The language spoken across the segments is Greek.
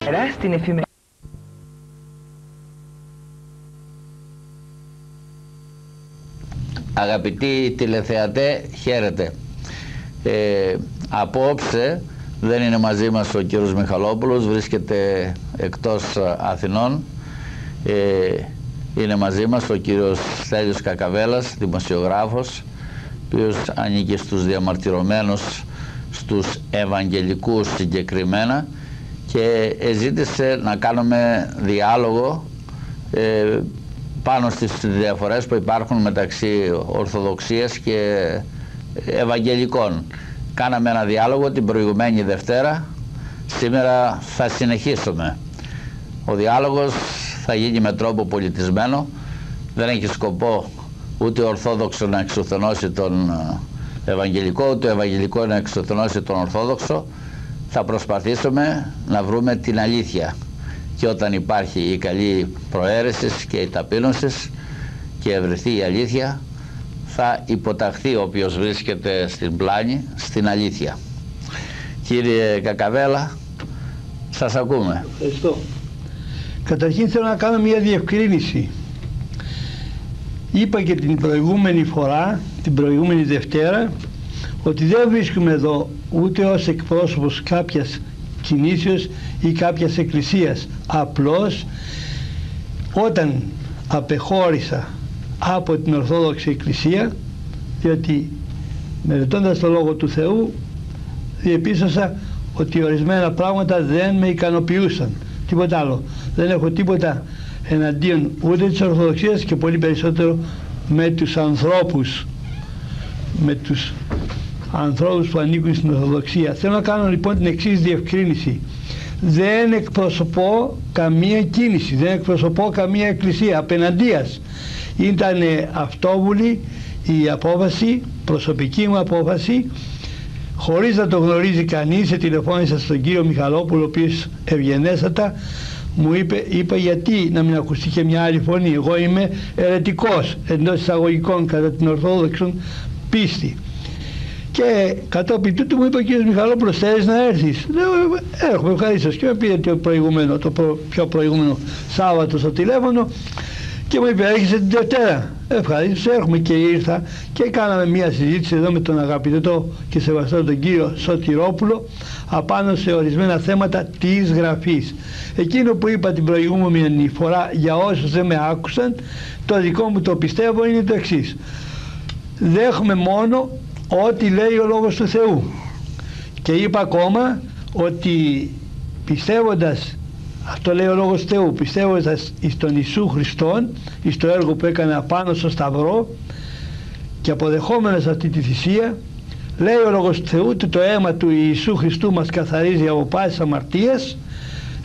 Στην εφημερίδα. Αγαπητοί τηλεθεατέ, χαίρετε. Απόψε δεν είναι μαζί μας ο κύριος Μιχαλόπουλος, βρίσκεται εκτός Αθηνών. Είναι μαζί μας ο κύριος Στέλιος Κακαβέλας, δημοσιογράφος, ο οποίος ανήκει στους διαμαρτυρωμένους, στους Ευαγγελικούς συγκεκριμένα, και ζήτησε να κάνουμε διάλογο πάνω στις διαφορές που υπάρχουν μεταξύ Ορθοδοξίας και Ευαγγελικών. Κάναμε ένα διάλογο την προηγουμένη Δευτέρα, σήμερα θα συνεχίσουμε. Ο διάλογος θα γίνει με τρόπο πολιτισμένο, δεν έχει σκοπό ούτε ο Ορθόδοξο να εξουθενώσει τον Ευαγγελικό, ούτε ο Ευαγγελικό να εξουθενώσει τον Ορθόδοξο. Θα προσπαθήσουμε να βρούμε την αλήθεια, και όταν υπάρχει η καλή προαίρεση και η ταπείνωση και ευρεθεί η αλήθεια, θα υποταχθεί όποιος βρίσκεται στην πλάνη στην αλήθεια. Κύριε Κακαβέλα, σας ακούμε. Ευχαριστώ. Καταρχήν θέλω να κάνω μια διευκρίνηση. Είπα και την προηγούμενη φορά, την προηγούμενη Δευτέρα, ότι δεν βρίσκομαι εδώ ούτε ως εκπρόσωπος κάποιας κινήσεως ή κάποιας εκκλησίας. Απλώς όταν απεχώρησα από την Ορθόδοξη Εκκλησία, διότι μελετώντας το Λόγο του Θεού διεπίστωσα ότι ορισμένα πράγματα δεν με ικανοποιούσαν, τίποτα άλλο. Δεν έχω τίποτα εναντίον ούτε της Ορθοδοξίας και πολύ περισσότερο με τους ανθρώπους, που ανήκουν στην Ορθοδοξία. Θέλω να κάνω λοιπόν την εξής διευκρίνηση. Δεν εκπροσωπώ καμία κίνηση, δεν εκπροσωπώ καμία εκκλησία, απέναντίας. Ήταν αυτόβουλη η απόφαση, προσωπική μου απόφαση, χωρίς να το γνωρίζει κανείς. Τηλεφώνησα στον κύριο Μιχαλόπουλο, ο οποίος ευγενέστατα μου είπε γιατί να μην ακουστεί και μια άλλη φωνή. Εγώ είμαι αιρετικός εντός εισαγωγικών κατά την Ορθόδοξη πίστη. Και κατόπιν τούτου μου είπε ο κύριος Μιχαλόπουλος, θέλεις να έρθεις? Λέω, έρχομαι, ευχαρίστως. Και με πήρε το πιο προηγούμενο Σάββατο στο τηλέφωνο και μου είπε, έρχεσαι την Δευτέρα? Ευχαρίστως, έρχομαι. Και ήρθα και κάναμε μια συζήτηση εδώ με τον αγαπητό και σεβαστό τον κύριο Σωτηρόπουλο απάνω σε ορισμένα θέματα της Γραφής. Εκείνο που είπα την προηγούμενη φορά, για όσους δεν με άκουσαν, το δικό μου το πιστεύω είναι το εξής. Δέχομαι μόνο ό,τι λέει ο Λόγος του Θεού. Και είπα ακόμα ότι πιστεύοντας, αυτό λέει ο Λόγος του Θεού, πιστεύοντας εις τον Ιησού Χριστόν, εις το έργο που έκανε απάνω στο Σταυρό και αποδεχόμενος αυτή τη θυσία, λέει ο Λόγος του Θεού ότι το αίμα του Ιησού Χριστού μας καθαρίζει από πάσης αμαρτίας,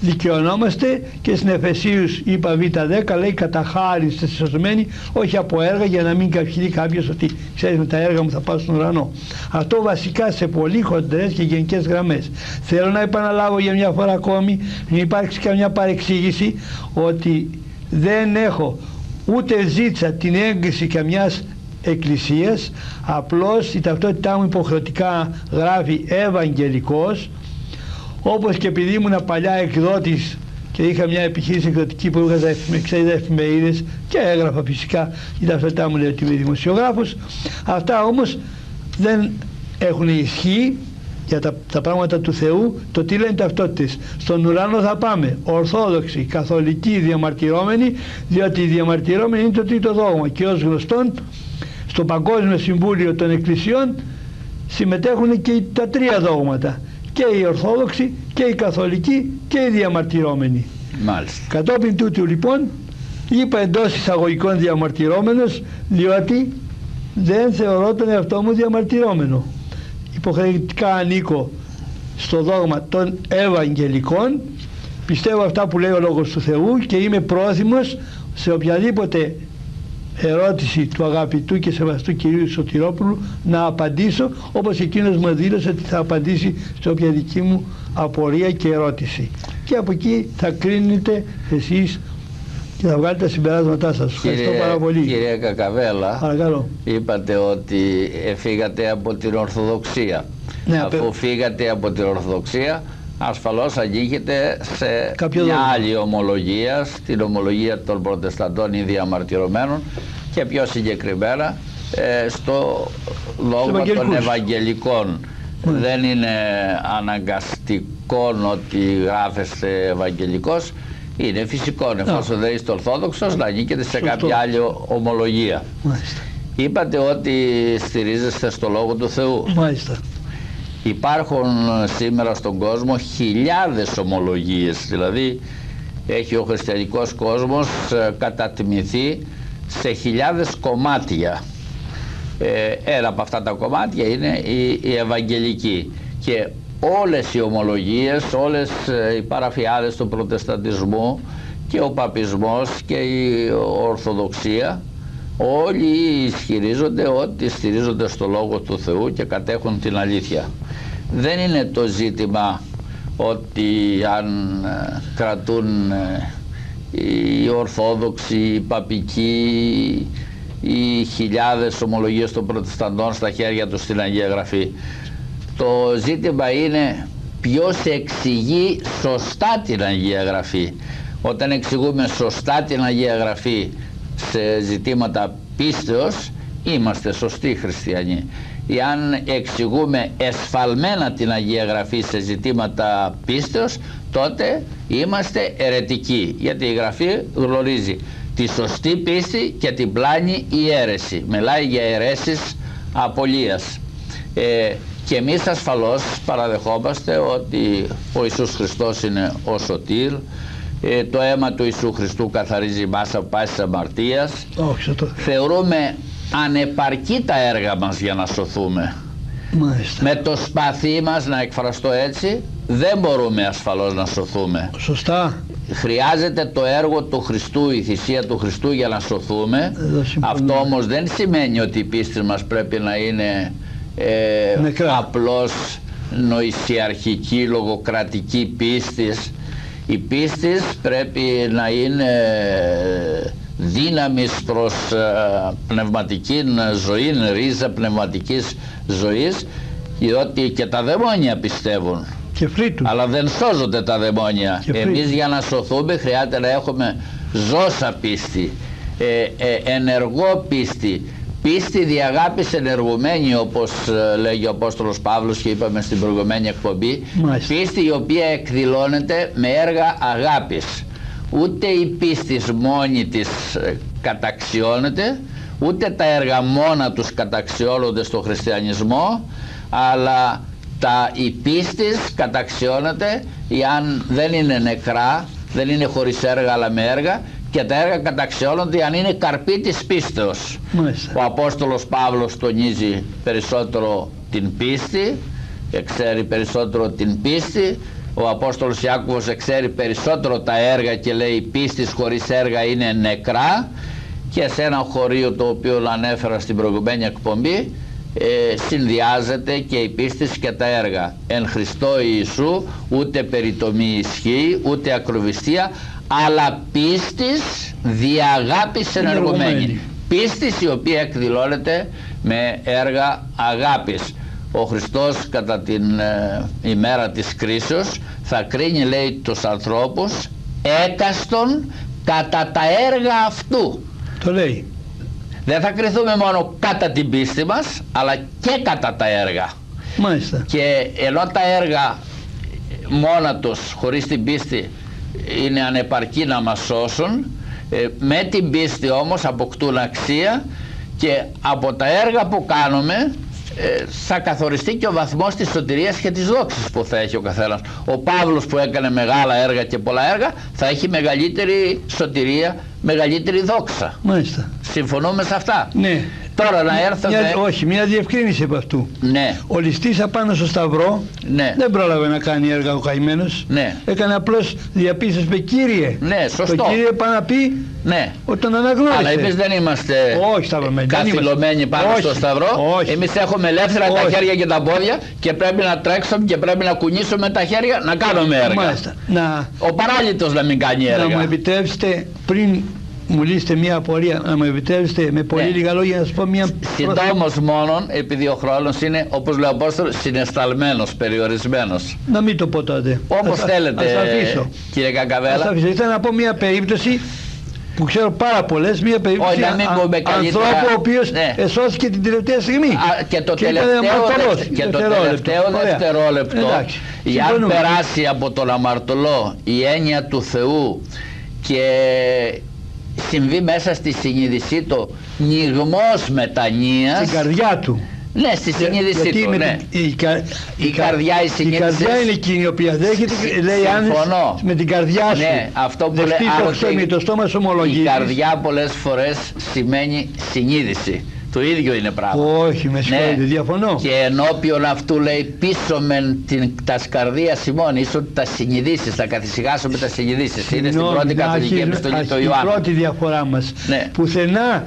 δικαιωνόμαστε. Και στην Εφεσίους είπα Β10 λέει κατά χάριν είστε σωσμένοι, όχι από έργα, για να μην καυχηθεί κάποιος ότι ξέρεις με τα έργα μου θα πάω στον ουρανό. Αυτό βασικά σε πολύ χοντρές και γενικές γραμμές. Θέλω να επαναλάβω για μια φορά ακόμη, μην υπάρξει καμιά παρεξήγηση, ότι δεν έχω ούτε ζήτησα την έγκριση καμιάς εκκλησίας. Απλώς η ταυτότητά μου υποχρεωτικά γράφει Ευαγγελικός, όπως και επειδή ήμουν παλιά εκδότης και είχα μια επιχείρηση εκδοτική που έβγαζα εφημερίδες και έγραφα φυσικά, η ταυτότητά μου λέει ότι είμαι δημοσιογράφος. Αυτά όμως δεν έχουν ισχύ για τα πράγματα του Θεού. Το τι λένε ταυτότητες? Στον ουρανό θα πάμε Ορθόδοξοι, Καθολικοί, διαμαρτυρόμενοι, διότι οι διαμαρτυρόμενοι είναι το τρίτο δόγμα και ως γνωστόν στο Παγκόσμιο Συμβούλιο των Εκκλησιών συμμετέχουν και τα τρία δόγματα, και οι Ορθόδοξοι και οι Καθολικοί και οι διαμαρτυρόμενοι. Μάλιστα. Κατόπιν τούτου λοιπόν είπα εντός εισαγωγικών διαμαρτυρόμενος, διότι δεν θεωρώ τον εαυτό μου διαμαρτυρόμενο. Υποχρεωτικά ανήκω στο δόγμα των Ευαγγελικών, πιστεύω αυτά που λέει ο Λόγος του Θεού και είμαι πρόθυμος σε οποιαδήποτε ερώτηση του αγαπητού και σεβαστού κυρίου Σωτηρόπουλου να απαντήσω, όπως εκείνος μου δήλωσε ότι θα απαντήσει σε όποια δική μου απορία και ερώτηση. Και από εκεί θα κρίνετε εσείς και θα βγάλετε τα συμπεράσματά σας. Ευχαριστώ πάρα πολύ. Κύριε Κακαβέλα, παρακαλώ. Είπατε ότι φύγατε από την Ορθοδοξία. Ναι, αφού φύγατε από την Ορθοδοξία, ασφαλώς αγγίχεται σε μια άλλη ομολογία, στην ομολογία των Προτεσταντών ή διαμαρτυρωμένων, και πιο συγκεκριμένα στο δόγμα των Ευαγγελικών. Δεν είναι αναγκαστικό ότι γράφεστε Ευαγγελικός, είναι φυσικό, εφόσον δεν είστε Ορθόδοξος, να ανήκετε σε κάποια άλλη ομολογία. Μάλιστα. Είπατε ότι στηρίζεστε στο Λόγο του Θεού. Μάλιστα. Υπάρχουν σήμερα στον κόσμο χιλιάδες ομολογίες, δηλαδή έχει ο χριστιανικός κόσμος κατατιμηθεί σε χιλιάδες κομμάτια. Ένα από αυτά τα κομμάτια είναι η Ευαγγελική, και όλες οι ομολογίες, όλες οι παραφιάδες του Προτεσταντισμού και ο Παπισμός και η Ορθοδοξία, όλοι ισχυρίζονται ότι στηρίζονται στο Λόγο του Θεού και κατέχουν την αλήθεια. Δεν είναι το ζήτημα ότι αν κρατούν οι Ορθόδοξοι, οι Παπικοί, οι χιλιάδες ομολογίες των Προτεσταντών στα χέρια τους στην Αγία Γραφή. Το ζήτημα είναι ποιος εξηγεί σωστά την Αγία Γραφή. Όταν εξηγούμε σωστά την Αγία Γραφή σε ζητήματα πίστεως, είμαστε σωστοί χριστιανοί. Εάν εξηγούμε εσφαλμένα την Αγία Γραφή σε ζητήματα πίστεως, τότε είμαστε αιρετικοί, γιατί η Γραφή γνωρίζει τη σωστή πίστη και την πλάνη η αίρεση. Μιλάει για αιρέσεις απολίας. Και εμείς ασφαλώς παραδεχόμαστε ότι ο Ιησούς Χριστός είναι ο σωτήρ, το αίμα του Ιησού Χριστού καθαρίζει μας από πάσης αμαρτίας. Θεωρούμε ανεπαρκή τα έργα μας για να σωθούμε. Μάλιστα. Με το σπαθί μας, να εκφραστώ έτσι, δεν μπορούμε ασφαλώς να σωθούμε. Σωστά. Χρειάζεται το έργο του Χριστού, η θυσία του Χριστού για να σωθούμε. Αυτό όμως δεν σημαίνει ότι η πίστη μας πρέπει να είναι απλώς νοησιαρχική, λογοκρατική πίστης. Η πίστη πρέπει να είναι δύναμης προς πνευματική ζωή, ρίζα πνευματικής ζωής, διότι και τα δαιμόνια πιστεύουν. Αλλά δεν σώζονται τα δαιμόνια. Εμείς για να σωθούμε χρειάζεται να έχουμε ζώσα πίστη, ενεργό πίστη, πίστη δι' αγάπης ενεργουμένη, όπως λέγει ο Απόστολος Παύλος και είπαμε στην προηγουμένη εκπομπή. Μάλιστα. Πίστη η οποία εκδηλώνεται με έργα αγάπης. Ούτε η πίστη μόνη της καταξιώνεται, ούτε τα έργα μόνα τους καταξιώνονται στο χριστιανισμό, αλλά η πίστη καταξιώνεται εάν δεν είναι νεκρά, δεν είναι χωρίς έργα αλλά με έργα, και τα έργα καταξιώνονται αν είναι καρπή της πίστεως. Μάλιστα. Ο Απόστολος Παύλος τονίζει περισσότερο την πίστη, εξέρει περισσότερο την πίστη. Ο Απόστολος Ιάκωβος εξέρει περισσότερο τα έργα και λέει πίστης χωρίς έργα είναι νεκρά. Και σε ένα χωρίο το οποίο ανέφερα στην προηγουμένη εκπομπή, συνδυάζεται και η πίστης και τα έργα. Εν Χριστώ Ιησού ούτε περιτομή ισχύει, ούτε ακροβιστία, αλλά πίστης δι' αγάπης ενεργουμένη. Πίστης η οποία εκδηλώνεται με έργα αγάπης. Ο Χριστός κατά την ημέρα της κρίσεως θα κρίνει, λέει, τους ανθρώπους έκαστον κατά τα έργα αυτού. Το λέει. Δεν θα κριθούμε μόνο κατά την πίστη μας, αλλά και κατά τα έργα. Μάλιστα. Και ενώ τα έργα μόνα τους χωρίς την πίστη είναι ανεπαρκή να μας σώσουν, με την πίστη όμως αποκτούν αξία, και από τα έργα που κάνουμε θα καθοριστεί και ο βαθμός της σωτηρίας και της δόξης που θα έχει ο καθένας. Ο Παύλος που έκανε μεγάλα έργα και πολλά έργα θα έχει μεγαλύτερη σωτηρία, μεγαλύτερη δόξα. Μάλιστα. Συμφωνούμε σε αυτά? Ναι. Τώρα να έρθω... Όχι, μια διευκρίνηση από αυτού. Ναι. Ο ληστής απάνω στο σταυρό, ναι, δεν πρόλαβε να κάνει έργα ο καημένος. Ναι. Έκανε απλώς διαπίστωση με Κύριε. Ναι, σωστό. Το Κύριε πάει να πει, ναι, ότι τον αναγνώρισε. Αλλά εμείς δεν είμαστε καθυλωμένοι πάνω στο σταυρό. Όχι. Εμείς έχουμε ελεύθερα τα χέρια και τα πόδια και πρέπει να τρέξουμε και πρέπει να κουνήσουμε τα χέρια να κάνουμε έργα. Μάλιστα. Ο παράλυτος να μην κάνει έργα. Να μου επιτρέψετε, πριν μου λύσετε μια απορία, να μου επιτρέψετε με πολύ λίγα λόγια να σας πω μια... Συντόμως μόνον, επειδή ο χρόνος είναι, όπως λέει ο Απόστολος, συναισθαλμένος, περιορισμένος. Να μην το πω τότε. Όπως θέλετε, κύριε Κακαβέλα. Ήθελα να πω μια περίπτωση που ξέρω πάρα πολλές, μια περίπτωση ανθρώπου ο οποίος εσώθηκε την τελευταία στιγμή. Και το τελευταίο δευτερόλεπτο, αν περάσει από τον αμαρτωλό η έννοια του Θεού και συμβεί μέσα στη συνείδησή του νιγμός μετανοίας, στην καρδιά του. Ναι, στη συνείδησή του, ναι. Η καρδιά, η συνείδηση. Η καρδιά είναι εκείνη η οποία δέχεται, λέει αν με την καρδιά σου. Ναι, αυτό που λέει, με το στόμα σου ομολογήσεις. Η καρδιά πολλές φορές σημαίνει συνείδηση. Το ίδιο είναι πράγμα. Όχι, με συγχωρείτε, διαφωνώ. Και ενώπιον αυτού λέει πίσω με τα σκαρδία ημών, ίσως τα συνειδήσεις, θα καθησυχάσω με τα συνειδήσεις. Είναι στην πρώτη καθολική επιστολή του Ιωάννου. Η πρώτη διαφορά μας. Ναι. Πουθενά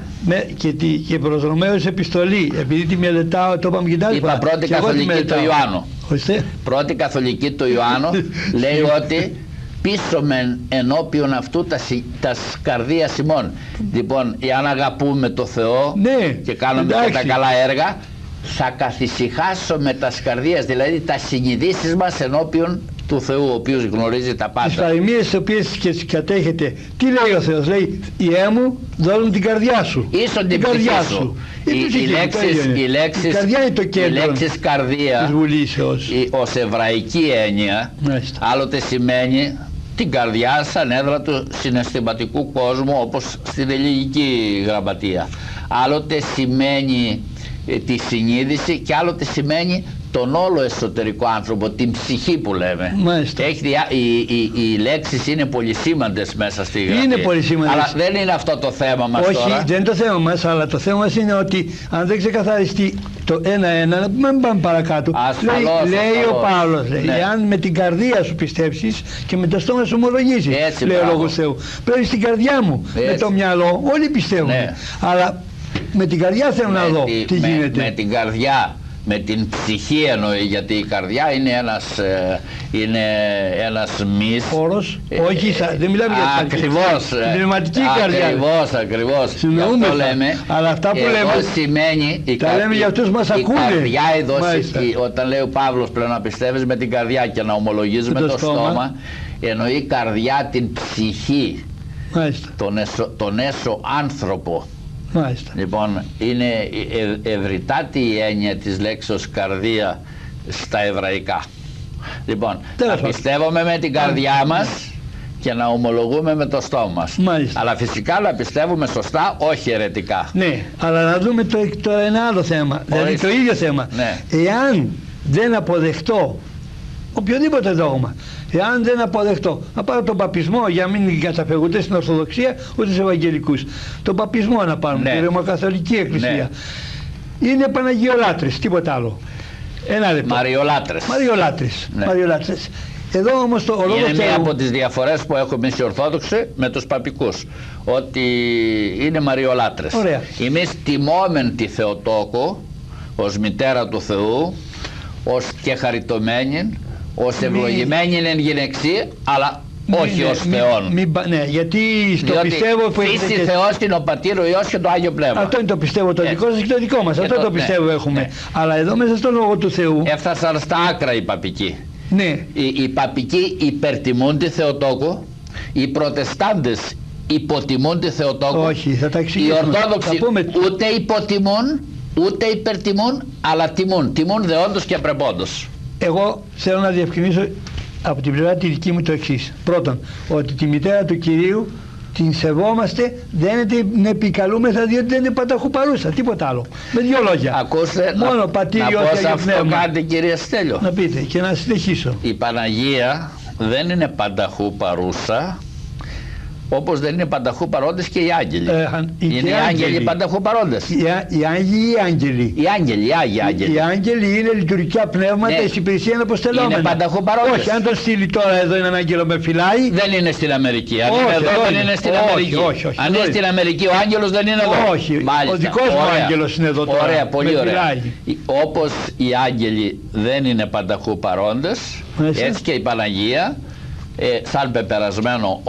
και προς Ρωμαίους επιστολή, επειδή τη μελετάω, το είπαμε και τα είπα πρώτη καθολική του Ιωάννου. Πρώτη καθολική του Ιωάννου λέει ότι πίσω μεν ενώπιον αυτού τα καρδία ημών. Λοιπόν, εάν αγαπούμε το Θεό, ναι, και κάνουμε και τα καλά έργα, θα καθησυχάσω με τα καρδίας, δηλαδή τα συνειδήσεις μας ενώπιον του Θεού, ο οποίος γνωρίζει τα πάντα. Τις παροιμίες τις οποίες και τις κατέχετε, τι λέει ο Θεός? Λέει, Ιε μου, δώσ' μου την καρδιά σου. Ίσον την καρδιά σου. Οι λέξεις καρδία της βουλήσεως ως εβραϊκή έννοια άλλοτε σημαίνει την καρδιά σαν έδρα του συναισθηματικού κόσμου, όπως στην ελληνική γραμματεία. Άλλοτε σημαίνει τη συνείδηση και άλλοτε σημαίνει τον όλο εσωτερικό άνθρωπο, την ψυχή που λέμε. Οι λέξεις είναι πολυσήμαντες μέσα στη γραφή. Είναι πολυσήμαντες. Αλλά δεν είναι αυτό το θέμα μας. Όχι, τώρα. Δεν είναι το θέμα μας, αλλά το θέμα μας είναι ότι αν δεν ξεκαθαριστεί το ένα-ένα, μην πάμε παρακάτω. Λέει ο Παύλος, ναι, εάν με την καρδία σου πιστέψεις και με το στόμα σου ομολογήσεις, λέει ο Λόγος Θεού. Πρέπει στην καρδιά μου, με το μυαλό, όλοι πιστεύουν. Ναι. Αλλά με την καρδιά θέλω να δω τι γίνεται. Με την καρδιά. Με την ψυχή εννοεί, γιατί η καρδιά είναι ένας μυς. Όρος, όχι, δεν μιλάμε για την ακριβώς, την πνευματική καρδιά. Ακριβώς. Συνοούμε, αλλά αυτά που λέμε σημαίνει τα λέμε για αυτούς μας ακούνε. Η καρδιά εδώ, όταν λέει ο Παύλος πλέον να πιστεύεις με την καρδιά και να ομολογείς με το στόμα, εννοεί η καρδιά την ψυχή, τον έσω άνθρωπο. Μάλιστα. Λοιπόν, είναι ευρυτάτη η έννοια της λέξης καρδία στα εβραϊκά. Λοιπόν, να πιστεύουμε με την καρδιά μας και να ομολογούμε με το στόμα μας. Μάλιστα. Αλλά φυσικά να πιστεύουμε σωστά, όχι αιρετικά. Ναι, αλλά να δούμε το ένα άλλο θέμα, δηλαδή το ίδιο θέμα. Ναι. Εάν δεν αποδεχτώ οποιοδήποτε δόγμα, εάν δεν αποδεχτώ, να πάρω τον παπισμό, για να μην καταφεύγω ούτε στην Ορθοδοξία ούτε στους Ευαγγελικούς, τον παπισμό να πάρουμε, τη Ρωμακαθολική Εκκλησία, ναι, είναι Παναγιολάτρες, τίποτα άλλο. Ένα λεπτό. Μαριολάτρες. Ναι. Μαριολάτρες. Εδώ όμως ο λόγος είναι μία από τις διαφορές που έχουμε εμείς οι Ορθόδοξοι με τους παπικούς, ότι είναι Μαριολάτρες. Ωραία. Εμείς τιμόμεν τη Θεοτόκο ως μητέρα του Θεού, ως και χαριτωμένη, ως ευλογημένη εν γυναιξή, αλλά όχι ως Θεόν. Ναι, γιατί στο πιστεύω που φύση Θεός είναι ο Πατήρ, ο Υιός και το Άγιο Πνεύμα. Αυτό είναι το πιστεύω το δικό σας και το δικό μας. Αυτό το πιστεύω έχουμε. Ναι. Αλλά εδώ μέσα στον Λόγο του Θεού έφτασαν στα άκρα οι παπικοί. Ναι. Οι παπικοί υπερτιμούν τη Θεοτόκο, οι Προτεστάντες υποτιμούν τη Θεοτόκο. Όχι, θα τα εξηγήσουμε. Οι Ορθόδοξοι ούτε υποτιμούν ούτε υπερτιμούν, αλλά τιμούν δεόντως και πρεπόντως. Εγώ θέλω να διευκρινίσω από την πλευρά τη δική μου το εξής. Πρώτον, ότι τη μητέρα του Κυρίου την σεβόμαστε, δεν την επικαλούμεθα διότι δεν είναι πανταχού παρούσα, τίποτα άλλο. Με δύο λόγια. Ακούστε, μόνο Πατήρ, Υιός και Άγιο Πνεύμα. Κάντε, κυρία Στέλιο. Να πείτε και να συνεχίσω. Η Παναγία δεν είναι πανταχού παρούσα, όπως δεν είναι πανταχού παρόντες και οι άγγελοι. Είναι οι άγγελοι πανταχού παρόντες. Οι άγγελοι ή οι άγγελοι. Οι άγγελοι. Οι άγγελοι είναι λειτουργικά πνεύματα, ναι, εις υπηρεσία είναι αποστελόμενα. Είναι πανταχού παρόντες. Όχι, αν τον στείλει τώρα εδώ έναν άγγελο με φυλάει. Δεν είναι στην Αμερική. Αν είναι εδώ δεν είναι στην Αμερική. Όχι, αν είναι στην Αμερική ο άγγελος δεν είναι εδώ. Όχι, ο δικός μου άγγελος είναι εδώ τώρα. Ωραία, πολύ ωραία. Όπως οι άγγελοι δεν είναι πανταχού παρόντες, έτσι και η Παναγία σαν πεπερασμένο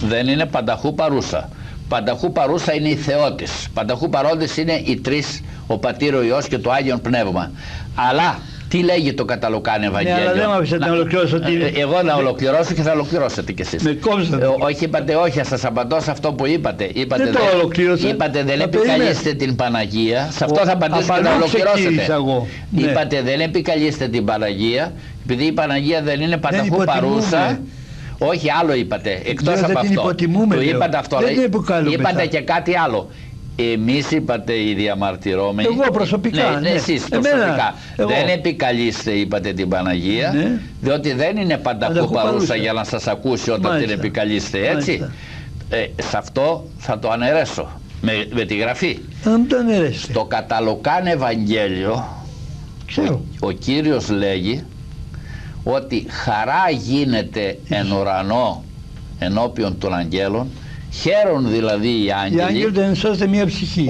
δεν είναι πανταχού παρούσα. Πανταχού παρούσα είναι η Θεότης. Πανταχού παρόντες είναι οι τρεις, ο Πατήρ, ο Υιός και το Άγιον Πνεύμα. Αλλά τι λέγει το κατά Λουκάν Ευαγγέλιο? Ναι, αλλά δεν μ' άφησατε να ολοκληρώσω. Εγώ να ολοκληρώσω και θα ολοκληρώσετε κι εσείς. Με κόψατε. Όχι, είπατε όχι, θα σας απαντώ σε αυτό που είπατε. Δεν το ολοκλήρωσα. Είπατε δεν επικαλείστε την Παναγία. Σε αυτό θα απαντήσω και να ολοκληρώσετε. Είπατε δεν επικαλείστε την Παναγία, επειδή η Παναγία δεν είναι πανταχού παρούσα. Όχι, άλλο είπατε. Εκτός από αυτό. Το είπατε αυτό. Είπατε και κάτι άλλο. Εμείς, είπατε, οι διαμαρτυρόμενοι. Εγώ προσωπικά. Ναι, εσείς προσωπικά. Δεν επικαλείστε, είπατε, την Παναγία, διότι δεν είναι πανταχού παρούσα για να σας ακούσει όταν την επικαλείστε, έτσι. Σε αυτό θα το αναιρέσω με τη γραφή. Στο κατά Λουκάν Ευαγγέλιο ο Κύριος λέγει ότι χαρά γίνεται εν ουρανό ενώπιον των αγγέλων. Χαίρον δηλαδή οι άγγελοι όταν σώζεται μια ψυχή.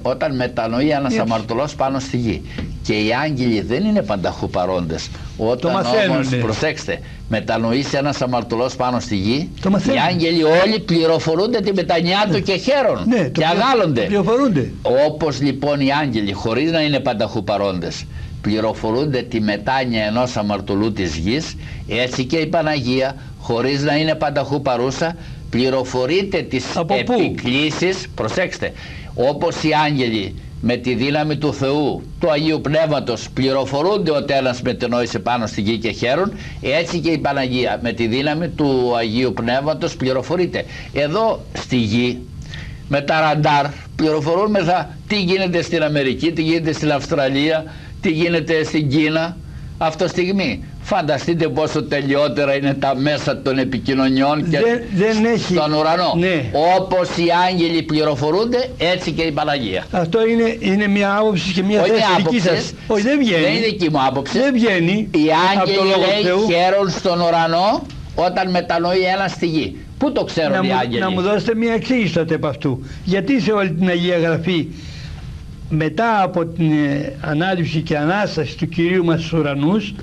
Όταν μετανοεί ένας αμαρτωλός πάνω στη γη. Και οι άγγελοι δεν είναι πανταχού παρόντες. Όταν όμως, προσέξτε, μετανοήσει ένας αμαρτωλός πάνω στη γη, οι άγγελοι όλοι πληροφορούνται τη μετανοιά του και χαίρον και αγάλλονται. Όπως λοιπόν οι άγγελοι, χωρίς να είναι πανταχού παρόντες, πληροφορούνται τη μετάνοια ενός αμαρτωλού της γης, έτσι και η Παναγία, χωρίς να είναι πανταχού παρούσα, πληροφορείται τις επικλήσεις, προσέξτε, όπως οι άγγελοι με τη δύναμη του Θεού, του Αγίου Πνεύματος, πληροφορούνται ότι ένας μετενόησε πάνω στη γη και χαίρον, έτσι και η Παναγία με τη δύναμη του Αγίου Πνεύματος πληροφορείται. Εδώ στη γη με τα ραντάρ πληροφορούμε τι γίνεται στην Αμερική, τι γίνεται στην Αυστραλία, τι γίνεται στην Κίνα αυτή στιγμή. Φανταστείτε πόσο τελειότερα είναι τα μέσα των επικοινωνιών και στον ουρανό. Όπως οι άγγελοι πληροφορούνται, έτσι και η Παναγία. Αυτό είναι μια άποψη και μια θέση δική σας. Όχι, δεν βγαίνει. Δεν είναι δική μου άποψη. Δεν βγαίνει. Οι άγγελοι λέει χαίρον στον ουρανό όταν μετανοεί ένα στη γη. Πού το ξέρουν οι άγγελοι? Να μου δώσετε μια εξήγηση τότε από αυτού. Γιατί σε όλη την Αγία Γραφή, μετά από την ανάληψη και ανάσταση του Κυρίου μας στους ουρανούς,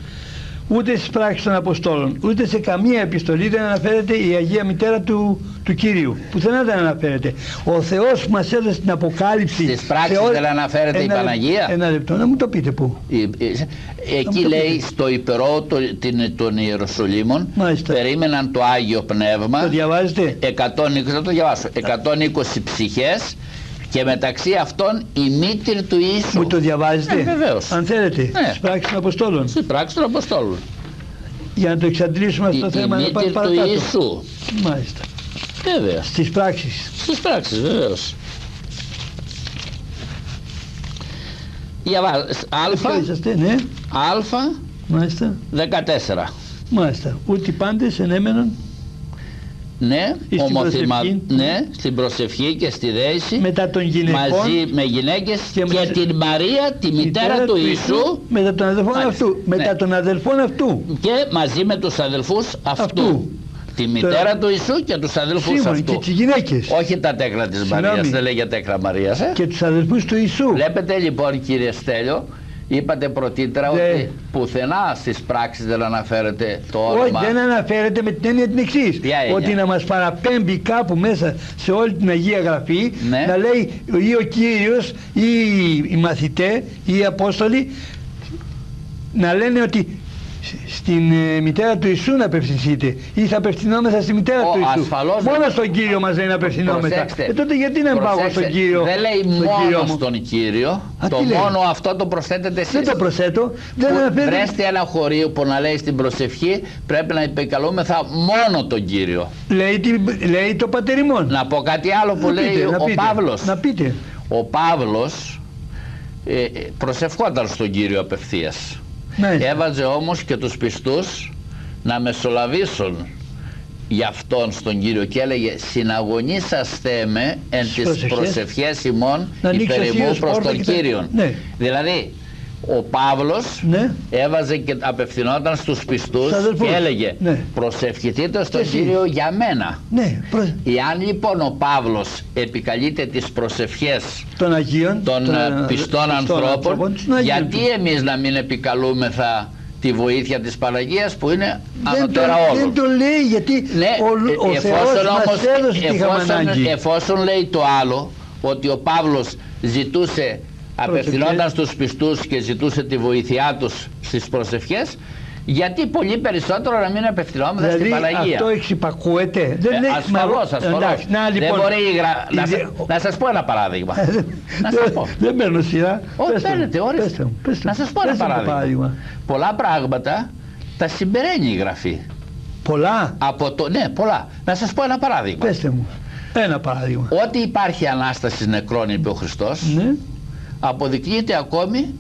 ούτε στις πράξεις των Αποστόλων, ούτε σε καμία επιστολή δεν αναφέρεται η Αγία Μητέρα του Κυρίου. Πουθενά δεν αναφέρεται. Ο Θεός που μας έδωσε την Αποκάλυψη. Στις πράξεις δεν αναφέρεται η Παναγία. Ένα λεπτό, να μου το πείτε πού. Εκεί λέει στο υπερό των Ιεροσολύμων, περίμεναν το Άγιο Πνεύμα. Το διαβάζετε? 120, θα το διαβάσω. 120 ψυχές. Και μεταξύ αυτών η μήτρη του Ιησού. Μου το διαβάζετε? Βεβαίως. Αν θέλετε, στις πράξεις των Αποστόλων. Στις πράξεις των Αποστόλων. Για να το εξαντλήσουμε αυτό το θέμα, να πάμε παρακάτω. Η μήτρη του Ιησού. Μάλιστα. Βεβαίως. Στις πράξεις. Στις πράξεις, βεβαίως. Ναι. Α. Μάλιστα. 14. Μάλιστα. Ούτε οι πάντες ενέμενον. Ναι, ναι, στην προσευχή και στη δέηση μετά των γυναικών, μαζί με γυναίκες και την Μαρία, τη μητέρα του Ιησού, μετά των αδελφών αυτού, μετά των αδελφών αυτού και μαζί με τους αδελφούς αυτού. Τη μητέρα του Ιησού και τους αδελφούς αυτού. Και τις γυναίκες. Όχι τα τέκνα της Μαρίας, δεν λέει για τέκνα Μαρίας. Και τους αδελφούς του Ιησού. Βλέπετε λοιπόν, κύριε Στέλιο, είπατε πρωτήτερα ότι πουθενά στις πράξεις δεν αναφέρεται το όνομα. Όχι, δεν αναφέρεται με την έννοια την εξής. Ότι να μας παραπέμπει κάπου μέσα σε όλη την Αγία Γραφή, να λέει ή ο Κύριος ή οι μαθητές ή οι Απόστολοι να λένε ότι στην μητέρα του Ιησού να απευθυνθείτε ή θα απευθυνόμεθα στη μητέρα του Ιησού. Μόνο στον Κύριο μας λέει να απευθυνόμεθα. Τότε γιατί να πάω στον Κύριο? Δεν λέει μόνο στον Κύριο. Το μόνο αυτό το προσθέτετε εσείς. Δεν το προσθέτω. Βρέστε ένα χωρίο που να λέει στην προσευχή πρέπει να επικαλούμεθα μόνο τον Κύριο. Λέει το Πατέρ ημών. Να πω κάτι άλλο που λέει ο Παύλος. Να πείτε. Ο Παύλος προσευχόταν στον Κύριο απευθείας. Έβαζε όμως και τους πιστούς να μεσολαβήσουν για αυτόν στον Κύριο και έλεγε συναγωνίσαστε με εν τις προσευχές ημών υπέρ ημού προς τον Κύριον. Δηλαδή ο Παύλος έβαζε και απευθυνόταν στους πιστούς και έλεγε προσευχηθείτε στον Κύριο για μένα. Εάν λοιπόν ο Παύλος επικαλείται τις προσευχές των Αγίων, των πιστών ανθρώπων, γιατί εμείς να μην επικαλούμεθα τη βοήθεια της Παναγίας που είναι ανωτέρα όλων. Δεν το λέει γιατί ναι, ο Θεός μας έδωσε τι είχαμε ανάγκη. Εφόσον λέει το άλλο, ότι ο Παύλος ζητούσε, απευθυνόταν στους πιστούς και ζητούσε τη βοήθειά τους στις προσευχές, γιατί πολύ περισσότερο να μην απευθυνόμαστε δηλαδή, στην Παναγία. Αυτό εξυπακούεται. Ασφαλώς. Δεν μπορεί να σας πω ένα παράδειγμα. Να σας πω. Δεν παίρνω σειρά. Όχι, παίρνετε, ορίστε. Να σας πω ένα παράδειγμα. Πολλά πράγματα τα συμπεραίνει η Γραφή. Πολλά? Ναι, πολλά. Να σας πω ένα παράδειγμα. Πέστε μου. Ένα παράδειγμα. Ότι υπάρχει Ανάσταση νεκρών, είπε ο Χριστός, ναι, αποδεικνύεται ακόμη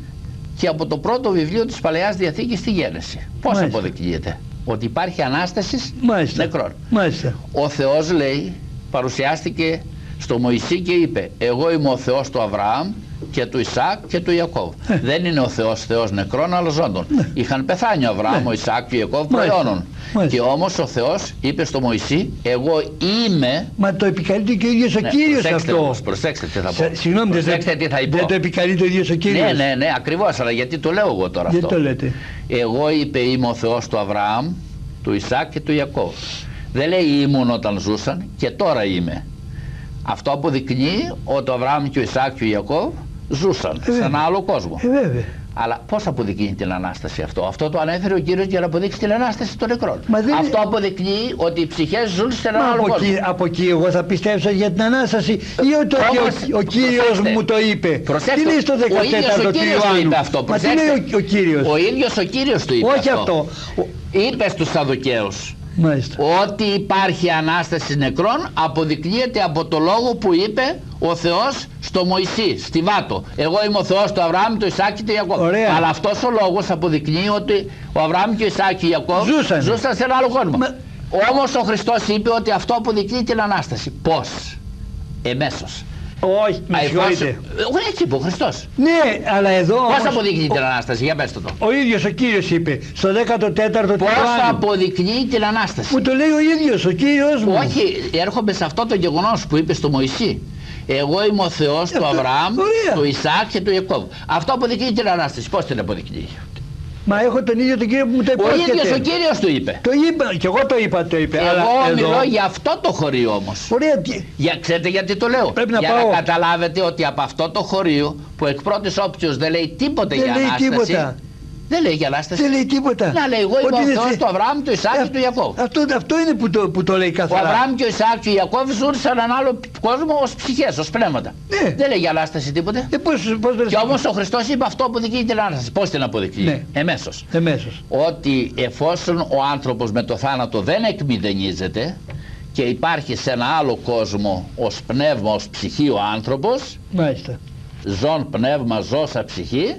και από το πρώτο βιβλίο της Παλαιάς Διαθήκης στη Γένεση. Πώς αποδεικνύεται? Ότι υπάρχει Ανάσταση νεκρών. Μάλιστα. Ο Θεός, λέει, παρουσιάστηκε στο Μωυσή και είπε: εγώ είμαι ο Θεός του Αβραάμ και του Ισαάκ και του Ιακώβ. Δεν είναι ο Θεός νεκρών αλλά ζώντων. Είχαν πεθάνει ο Αβραάμ, ο Ισαάκ και ο Ιακώβ προϊόνων. Και όμως ο Θεός είπε στο Μωυσή: εγώ είμαι. Μα το επικαλείται και ο ίδιος ο Κύριος αυτό. Προσέξτε τι θα πω. Συγγνώμη, δεν το επικαλείται ο ίδιος ο Κύριος? Ναι, ακριβώς, αλλά γιατί το λέω εγώ τώρα αυτό? Γιατί το λέτε? Εγώ, είπε, είμαι ο Θεός του Αβραάμ, του Ισαάκ και του Ιακώβ. Δεν λέει ήμουν όταν ζούσαν, και τώρα είμαι. Αυτό αποδεικνύει ότι ο Αβραάμ και ο Ισαάκ και ο Ιακώβ ζούσαν σε ένα άλλο κόσμο. Βέβαια. Αλλά πώς αποδεικνύει την Ανάσταση αυτό? Αυτό το ανέφερε ο Κύριος για να αποδείξει την Ανάσταση των νεκρών. Αυτό αποδεικνύει ότι οι ψυχές ζουν σε ένα άλλο κόσμο. Από εκεί εγώ θα πιστέψω για την Ανάσταση ή ότι ο Κύριος μου το είπε? Προσέξτε, τι λέει στο 14ο του Ιωάννου? Μα τι λέει ο Κύριος? Ο ίδιος ο Κύριος το είπε. Όχι αυτό. Είπε στους Σαδουκαίους. Μάλιστα. Ότι υπάρχει Ανάσταση νεκρών αποδεικνύεται από το λόγο που είπε ο Θεός στο Μωυσή, στη Βάτο. Εγώ είμαι ο Θεός του Αβραάμ, του Ισαάκ και του Ιακώβ. Αλλά αυτός ο λόγος αποδεικνύει ότι ο Αβραάμ και ο Ισαάκ και ο Ιακώβ ζούσαν σε ένα άλλο κόσμο. Όμως ο Χριστός είπε ότι αυτό αποδεικνύει την Ανάσταση. Πώς? Εμέσως. Όχι, με συγχωρείτε. Έτσι είπε ο Χριστός. Ναι, αλλά εδώ. Πώς αποδεικνύει την Ανάσταση? Για πέστε το. Ο ίδιος ο Κύριος είπε στο 14ο. Πώς αποδεικνύει την Ανάσταση? Μου το λέει ο ίδιος ο Κύριος μου. Όχι, έρχομαι σε αυτό το γεγονός που είπε στο Μωυσή. Εγώ είμαι ο Θεός του Αβραάμ, του Ισαάκ και του Ιακώβ. Αυτό αποδεικνύει την Ανάσταση. Πώς την αποδεικνύει? Μα έχω τον ίδιο τον Κύριο που μου το υπόσχεται. Ο ίδιος ο Κύριος το είπε. Το είπα, και εγώ το είπα, Εγώ μιλώ για αυτό το χωρίο όμως. Ωραία. Ξέρετε γιατί το λέω? Για να καταλάβετε ότι από αυτό το χωρίο που εκ πρώτης όψεως δεν λέει τίποτε για Ανάσταση. Δεν λέει για Ανάσταση. Δεν λέει τίποτα. Να λέει εγώ είμαι ο Θεός του Αβραάμ, του Ισαάκ και του Ιακώβ. Αυτό είναι που το λέει καθαρά. Ο Αβραάμ και ο Ισαάκ και ο Ιακώβ ζουν σε έναν άλλο κόσμο ως ψυχές, ως πνεύματα. Δεν λέει για Ανάσταση τίποτε. Και όμως ο Χριστός είπε αυτό αποδεικνύει την Ανάσταση. Πώς την αποδεικνύει? Εμέσως. Ότι εφόσον ο άνθρωπος με το θάνατο δεν εκμηδενίζεται και υπάρχει σε ένα άλλο κόσμο ως πνεύμα, ως ψυχή ο άνθρωπος, ζών πνεύμα, ζώσα ψυχή,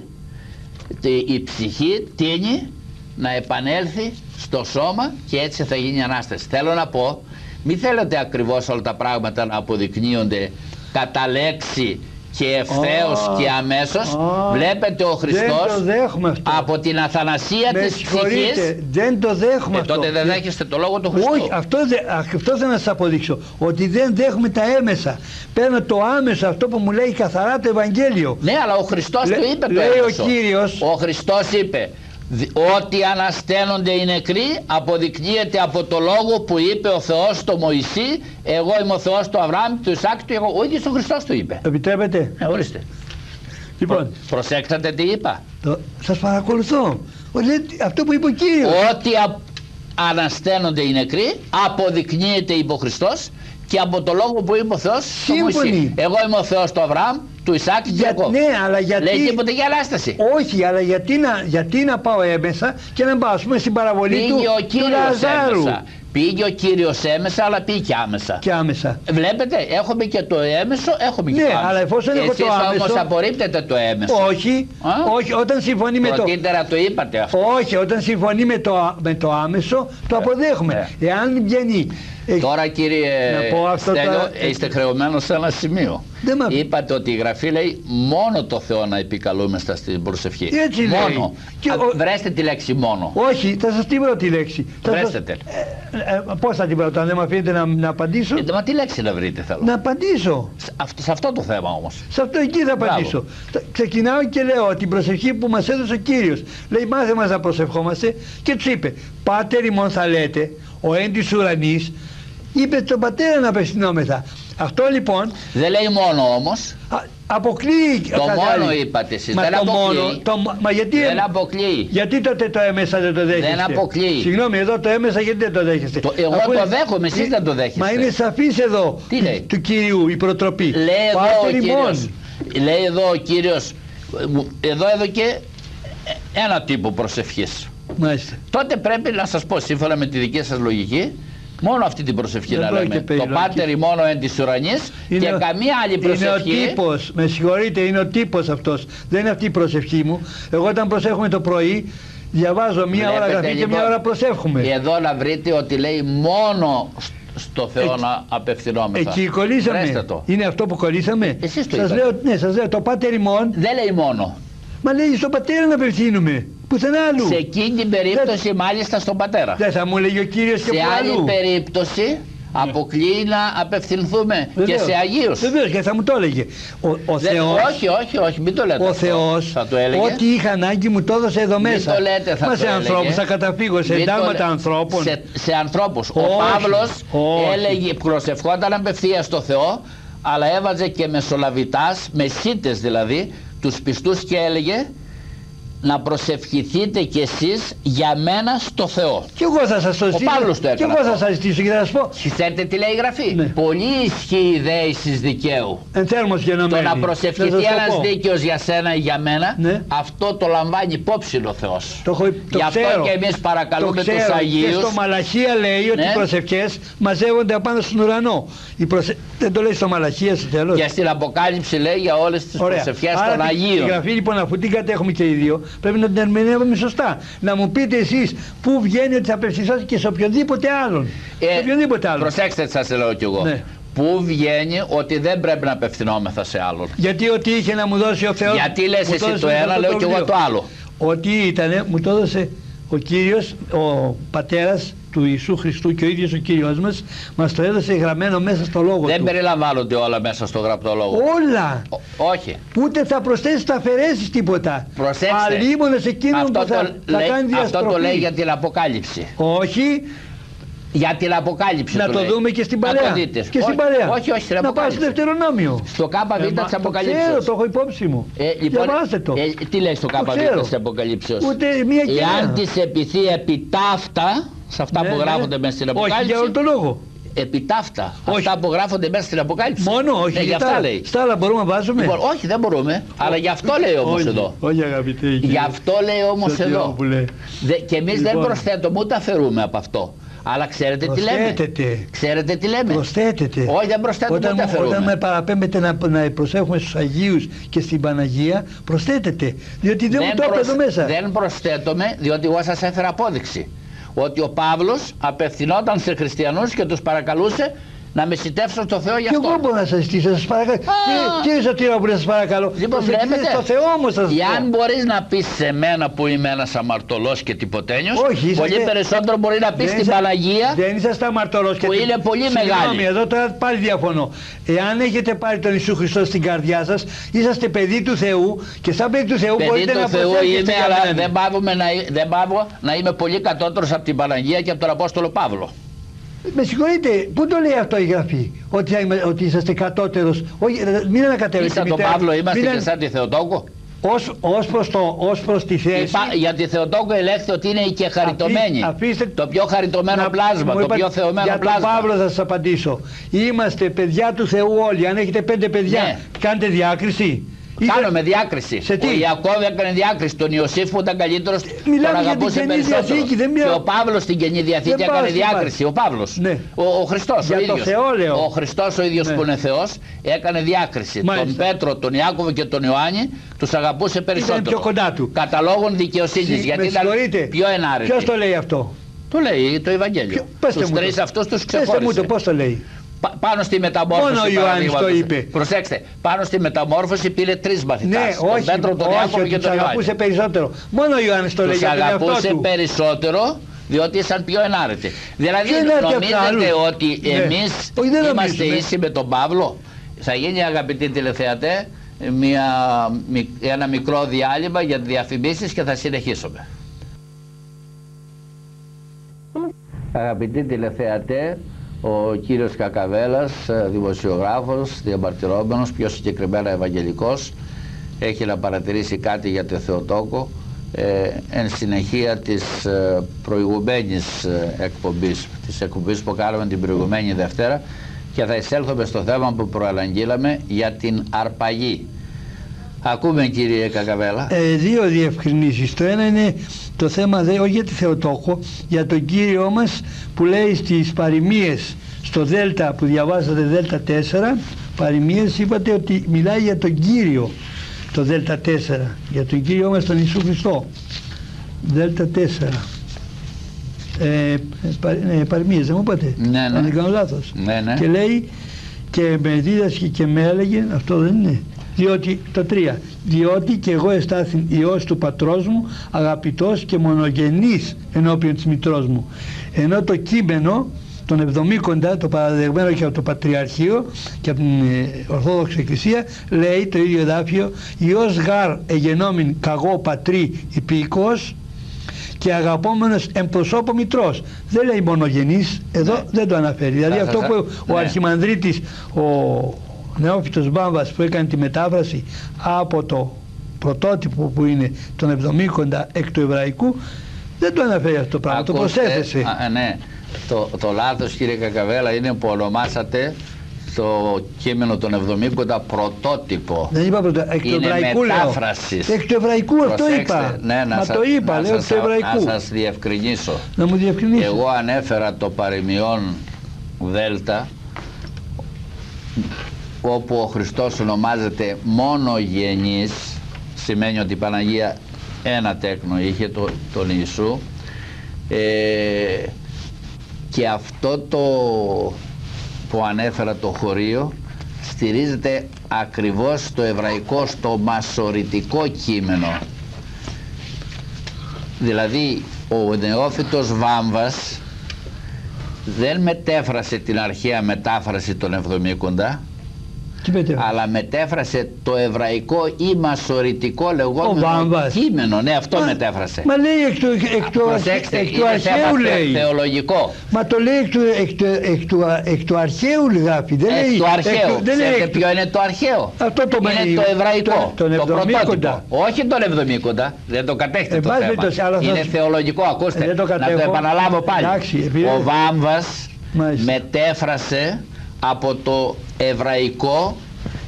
η ψυχή τείνει να επανέλθει στο σώμα και έτσι θα γίνει Ανάσταση. Θέλω να πω, μην θέλετε ακριβώς όλα τα πράγματα να αποδεικνύονται κατά λέξη και ευθέως και αμέσως. Βλέπετε ο Χριστός από την αθανασία της ψυχής. Δεν το δέχομαι αυτό. Τότε δεν δέχεστε το λόγο του Χριστού. Όχι, αυτό θέλω να σας αποδείξω. Ότι δεν δέχομαι τα έμεσα. Παίρνω το άμεσο, αυτό που μου λέει καθαρά το Ευαγγέλιο. Ναι, αλλά ο Χριστός το είπε το έμεσο. Ο Χριστός είπε ότι ανασταίνονται οι νεκροί αποδεικνύεται από το λόγο που είπε ο Θεός στο Μωυσή. Εγώ είμαι ο Θεός του Αβραάμ, του Ισαάκ, του Ιακώβ. Ο ίδιος ο Χριστός το είπε. Επιτρέπετε? Ορίστε. Λοιπόν, προσέξατε τι είπα? Σας παρακολουθώ. Αυτό που είπε ο Κύριος. Ότι ανασταίνονται οι νεκροί αποδεικνύεται, είπε ο Χριστός, και από το λόγο που είπε ο Θεός στο Μωυσή. Εγώ είμαι ο Θεός του Αβραάμ, του Ισαάκ και του Ιακώβ. Ναι, αλλά γιατί... Λέει τίποτε για Ανάσταση. Όχι, αλλά γιατί να πάω έμεσα και να πάω, ας πούμε, στην παραβολή του Λαζάρου. Έμεσα. Πήγε ο Κύριος έμεσα, αλλά πήγε και άμεσα. Και άμεσα. Βλέπετε, έχουμε και το έμεσο, έχουμε και το άμεσο. Αλλά εφόσον έχω το άμεσο. Εσείς όμως απορρίπτετε το έμεσο. Όχι, όχι, όταν συμφωνεί με το... Πρωτήτερα το είπατε αυτό. Όχι, όταν συμφωνεί με το άμεσο, το αποδέχουμε. Εάν βγαίνει Τώρα κύριε Στέλιο, είστε χρεωμένος σε ένα σημείο. Είπατε ότι η Γραφή λέει μόνο το Θεό να επικαλούμεστα στην προσευχή. Έτσι μόνο. Βρέστε τη λέξη μόνο. Όχι, θα σας την βρω τη λέξη. Βρέστε την. Πώς θα την βρω, όταν δεν με αφήνετε να απαντήσω. Μα τι λέξη να βρείτε θέλω. Να απαντήσω. Σε αυτό το θέμα όμως. Σε αυτό εκεί θα απαντήσω. Ξεκινάω και λέω την προσευχή που μας έδωσε ο Κύριος. Λέει μάθε μας να προσευχόμαστε και τους είπε Πάτερ ημών θα λέτε, ο εν της ουρανής, είπε στον Πατέρα να απευθυνόμεθα. Αυτό λοιπόν. Δεν λέει μόνο όμως. Αποκλείει. Το μόνο είπατε εσείς. Δεν αποκλείει. Μα γιατί, δεν αποκλείει. Γιατί τότε το έμεσα δεν το δέχεστε. Δεν αποκλείει. Συγγνώμη, εδώ το έμεσα γιατί δεν το δέχεστε. Εγώ το δέχομαι, εσείς δεν το δέχεστε. Μα είναι σαφής εδώ. Τι λέει? Του Κυρίου η προτροπή. Λέει εδώ ο Κύριος. Εδώ και ένα τύπο προσευχής. Μάλιστα. Τότε πρέπει να σας πω σύμφωνα με τη δική σας λογική μόνο αυτή την προσευχή να λέμε. Το Πάτερ μόνο εν της ουρανής και καμία άλλη προσευχή. Είναι ο τύπος, με συγχωρείτε, είναι ο τύπος αυτός. Δεν είναι αυτή η προσευχή μου. Εγώ όταν προσέχουμε το πρωί διαβάζω μία ώρα Γραφή και μία ώρα προσεύχουμε. Εδώ να βρείτε ότι λέει μόνο στο Θεό να απευθυνόμεθα. Εκεί κολλήσαμε. Είναι αυτό που κολλήσαμε. Εσείς το σας λέω, ναι, σας λέω το Πάτερ ημών. Δεν λέει μόνο. Μα λέει στον Πατέρα να απευθύνουμε. Πουθενά άλλου. Σε εκείνη την περίπτωση μάλιστα στον Πατέρα. Δεν θα μου λέγει ο Κύριος και σε άλλη περίπτωση αποκλείει να απευθυνθούμε και σε Αγίους. Βεβαίως, και θα μου το έλεγε. Ο Θεός. Όχι, μην το λέτε. Ο Θεός, ό,τι είχα ανάγκη μου το έδωσε εδώ μέσα. Μην το λέτε, θα μα το σε ανθρώπους θα καταφύγω, σε εντάγματα ανθρώπων. Σε ανθρώπους. Ο Παύλος έλεγε, προσευχόταν απευθείας στο Θεό, αλλά έβαζε και μεσολαβητάς, μεσίτες δηλαδή, τους πιστούς και έλεγε να προσευχηθείτε κι εσείς για μένα στο Θεό. Και εγώ θα σας το ζητήσω. Ο Παύλος το έκανε. Και εγώ θα σας ζητήσω και θα σας πω. Ξέρετε τι λέει η Γραφή. Ναι. Πολύ ισχύει η δέησης δικαίου. Εν θέρμος γενομένη. Το να προσευχηθεί ένας δίκαιος για σένα ή για μένα, ναι. Αυτό το λαμβάνει υπόψη ο Θεός. Γι' αυτό και εμείς παρακαλούμε τους Αγίους. Και στο Μαλαχία λέει ότι οι προσευχές μαζεύονται απάνω στον ουρανό. Δεν το λέει στο Μαλαχία στο τέλος. Και στην Αποκάλυψη λέει για όλες τις προσευχές των Αγίων. Η Γραφή λοιπόν, αφού την κατέχουμε και οι δύο, πρέπει να την ερμηνεύουμε σωστά. Να μου πείτε εσείς πού βγαίνει ότι θα απευθυνθώ και σε οποιοδήποτε άλλον. Προσέξτε, σας λέω κι εγώ. Ναι. Πού βγαίνει ότι δεν πρέπει να απευθυνόμεθα σε άλλον. Γιατί ό,τι είχε να μου δώσει ο Θεός. Γιατί λες εσύ το ένα, λέω κι εγώ το άλλο. Ό,τι ήτανε, μου το έδωσε ο Κύριος, ο Πατέρας του Ιησού Χριστού και ο ίδιος ο Κύριος μας το έδωσε γραμμένο μέσα στο λόγο δεν του. Δεν περιλαμβάνονται όλα μέσα στο γραπτό λόγο. Όλα. Όχι. Ούτε θα προσθέσεις, θα αφαιρέσεις τίποτα. Προσέξτε. Αλίμονες εκείνον που θα κάνει διαστροφή. Αυτό το λέει για την Αποκάλυψη. Όχι. Για την Αποκάλυψη. Να το δούμε και στην Παλαιά. Και στην Παλαιά. Όχι, στην να πάω στο Δευτερονόμιο. Στο ΚΒ της Αποκαλύψεως. Το ξέρω, το έχω υπόψη μου. Λοιπόν, διαβάστε το. Τι λέει στο ΚΒ της Αποκαλύψεως. Ούτε μία και εάν της επιθεί επιτάφτα, σε αυτά που γράφονται μέσα στην Αποκάλυψη. Όχι, για όλο το λόγο. Επιτάφτα. Αυτά που γράφονται μέσα στην Αποκάλυψη. Μόνο, όχι. Για αυτά λέει. Στα άλλα μπορούμε να βάζουμε. Λοιπόν, όχι, δεν μπορούμε. Αλλά γι' αυτό λέει όμως εδώ. Όχι, αγαπητέ. Γι' αυτό λέει όμως εδώ. Και εμείς δεν προσθέτουμε ούτε αφαιρούμε από αυτό. Αλλά ξέρετε τι λέμε. Ξέρετε τι λέμε. Προσθέτεται. Όχι, δεν προσθέτουμε ούτε αφαιρούμε. Όταν με παραπέμπετε να προσέχουμε στους Αγίους και στην Παναγία, προσθέτεται. Διότι δεν μου το έπρεπε εδώ μέσα. Δεν προσθέτουμε, διότι εγώ σας έφερα απόδειξη. Ότι ο Παύλος απευθυνόταν σε χριστιανούς και τους παρακαλούσε να μεσητεύσουν στο Θεό για αυτό. Και εγώ μπορώ να σας ζητήσω, σας παρακαλώ. Κύριε Σωτήρα, σας παρακαλώ. Λοιπόν, βλέπετε, στο Θεό όμως σας εάν μπορείς να πεις σε μένα που είμαι ένας αμαρτωλός και τυποτένιος, πολύ περισσότερο μπορεί να πεις στην Παναγία. Δεν είσαστε αμαρτωλός και που είναι πολύ μεγάλη. Συγγνώμη, εδώ τώρα πάλι διαφωνώ. Εάν έχετε πάρει τον Ιησού Χριστό στην καρδιά σας, είσαστε παιδί του Θεού και σαν παιδί του Θεού μπορείτε να προσέχετε. Αλλά δεν πάβω να είμαι πολύ κατώτερος από την Παναγία και από τον Απόστολο Παύλο. Με συγχωρείτε, πού το λέει αυτό η Γραφή, ότι είσαστε κατώτερος? Όχι, μην ανακατεύετε. Σαν τον Παύλο είμαστε και σαν τη Θεοτόκο. Ως προς τη θέση. Για τη Θεοτόκο ελέγχεται ότι είναι η και χαριτωμένη. Το πιο χαριτωμένο πλάσμα, το πιο θεωμένο πλάσμα. Για τον Παύλο θα σας απαντήσω. Είμαστε παιδιά του Θεού όλοι. Αν έχετε 5 παιδιά, ναι. Κάνετε διάκριση. Κάνουμε διάκριση. Ο Ιακώβ έκανε διάκριση. Τον Ιωσήφ που ήταν καλύτερος τον αγαπούσε περισσότερο. Και ο Παύλος στην Καινή Διαθήκη έκανε διάκριση. Ο Παύλος. Ναι. Ο Χριστός ο ίδιος. Ο Χριστός ο ίδιος, ναι, που είναι Θεός έκανε διάκριση. Μάλιστα. Τον Πέτρο, τον Ιάκωβο και τον Ιωάννη τους αγαπούσε περισσότερο. Ήταν πιο κοντά του. Κατά λόγων δικαιοσύνης. Γιατί ήταν πιο ενάρετοι. Ποιος το λέει αυτό? Το λέει το Ευαγγέλιο. Τους τρεις αυτούς τους ξεχώρισε. Πέστε μου το, πώς το λέει. Πάνω στη μεταμόρφωση. Μόνο ο Ιωάννης το είπε. Προσέξτε, πάνω στη μεταμόρφωση πήρε 3 μαθητάς. Ναι, όχι, τον Πέτρο, τον Ιάκωβο και τον Ιωάννη. Αγαπούσε περισσότερο. Μόνο ο Ιωάννης το λέει για τον εαυτό του. Αγαπούσε περισσότερο, διότι ήσαν πιο ενάρετοι. Δηλαδή νομίζετε ότι εμείς είμαστε ίσοι με τον Παύλο? Θα γίνει, αγαπητοί τηλεθεατές, ένα μικρό διάλειμμα για διαφημίσεις και θα συνεχίσουμε. Αγαπητοί τηλεθεατές, ο κύριος Κακαβέλας, δημοσιογράφος, διαμαρτυρόμενος, πιο συγκεκριμένα ευαγγελικός, έχει να παρατηρήσει κάτι για το Θεοτόκο εν συνεχεία της προηγουμένης εκπομπής, της εκπομπής που κάναμε την προηγουμένη Δευτέρα, και θα εισέλθουμε στο θέμα που προαναγγείλαμε για την αρπαγή. Ακούμε, κύριε Κακαβέλα. Δύο διευκρινήσεις. Το ένα είναι το θέμα, όχι για τη Θεοτόκο, για τον Κύριό μας που λέει στις παροιμίες, στο Δέλτα που διαβάζατε, Δέλτα 4, παροιμίες, είπατε ότι μιλάει για τον Κύριο, το Δέλτα 4, για τον Κύριό μας τον Ιησού Χριστό. Δέλτα 4. Παροιμίες, δεν μου είπατε? Ναι, ναι. Αν δεν κάνω λάθος. Ναι, ναι. Και λέει, και με δίδασκε και με έλεγε, αυτό δεν είναι? Διότι, το 3, διότι και εγώ εστάθην Υιός του πατρός μου, αγαπητός και μονογενής ενώπιον της μητρός μου. Ενώ το κείμενο, τον Εβδομήκοντα, το παραδεγμένο και από το Πατριαρχείο και από την Ορθόδοξη Εκκλησία, λέει το ίδιο εδάφιο, Υιός γάρ εγενόμην καγώ πατρί υπήκος και αγαπόμενος εν προσώπο μητρός. Δεν λέει μονογενής, εδώ δεν το αναφέρει. Δηλαδή αυτό που ο Αρχιμανδρίτης, ο Νεόφυτος Βάμβας, που έκανε τη μετάφραση από το πρωτότυπο που είναι τον Εβδομήκοντα εκ του Εβραϊκού, δεν το αναφέρει αυτό το πράγμα. Ακούστε, το προσέθεσε. Ναι. Το λάθος, κύριε Κακαβέλα, είναι που ονομάσατε το κείμενο των Εβδομήκοντα πρωτότυπο. Δεν είπα πρωτότυπο, εκ του Εβραϊκού λέω. Εκ του Εβραϊκού, αυτό είπα. Ναι, μα το είπα, λέω εκ του Εβραϊκού. Να σας διευκρινίσω. Να μου διευκρινίσω. Εγώ ανέφερα το παροιμιόν Δέλτα, όπου ο Χριστός ονομάζεται μονογενής, σημαίνει ότι η Παναγία ένα τέκνο είχε, τον Ιησού, και αυτό το που ανέφερα, το χωρίο, στηρίζεται ακριβώς στο εβραϊκό, στο μασοριτικό κείμενο. Δηλαδή ο Νεόφυτος Βάμβας δεν μετέφρασε την αρχαία μετάφραση των Εβδομήκοντα, αλλά μετέφρασε το εβραϊκό ή μασοριτικό λεγόμενο κείμενο. Ναι, αυτό μετέφρασε. Μα λέει εκ του αρχαίου, λέει. Θεολογικό. Μα το λέει εκ του αρχαίου, λιγάπη. Δεν λέει του αρχαίου. Ξέρετε ποιο είναι το αρχαίο? Αυτό το είναι το εβραϊκό. Το πρωτότυπο. Όχι τον Εβδομήκοντα. Δεν το κατέχετε το θέμα. Είναι θεολογικό. Ακούστε, να το επαναλάβω πάλι. Ο Βάμβας μετέφρασε από το εβραϊκό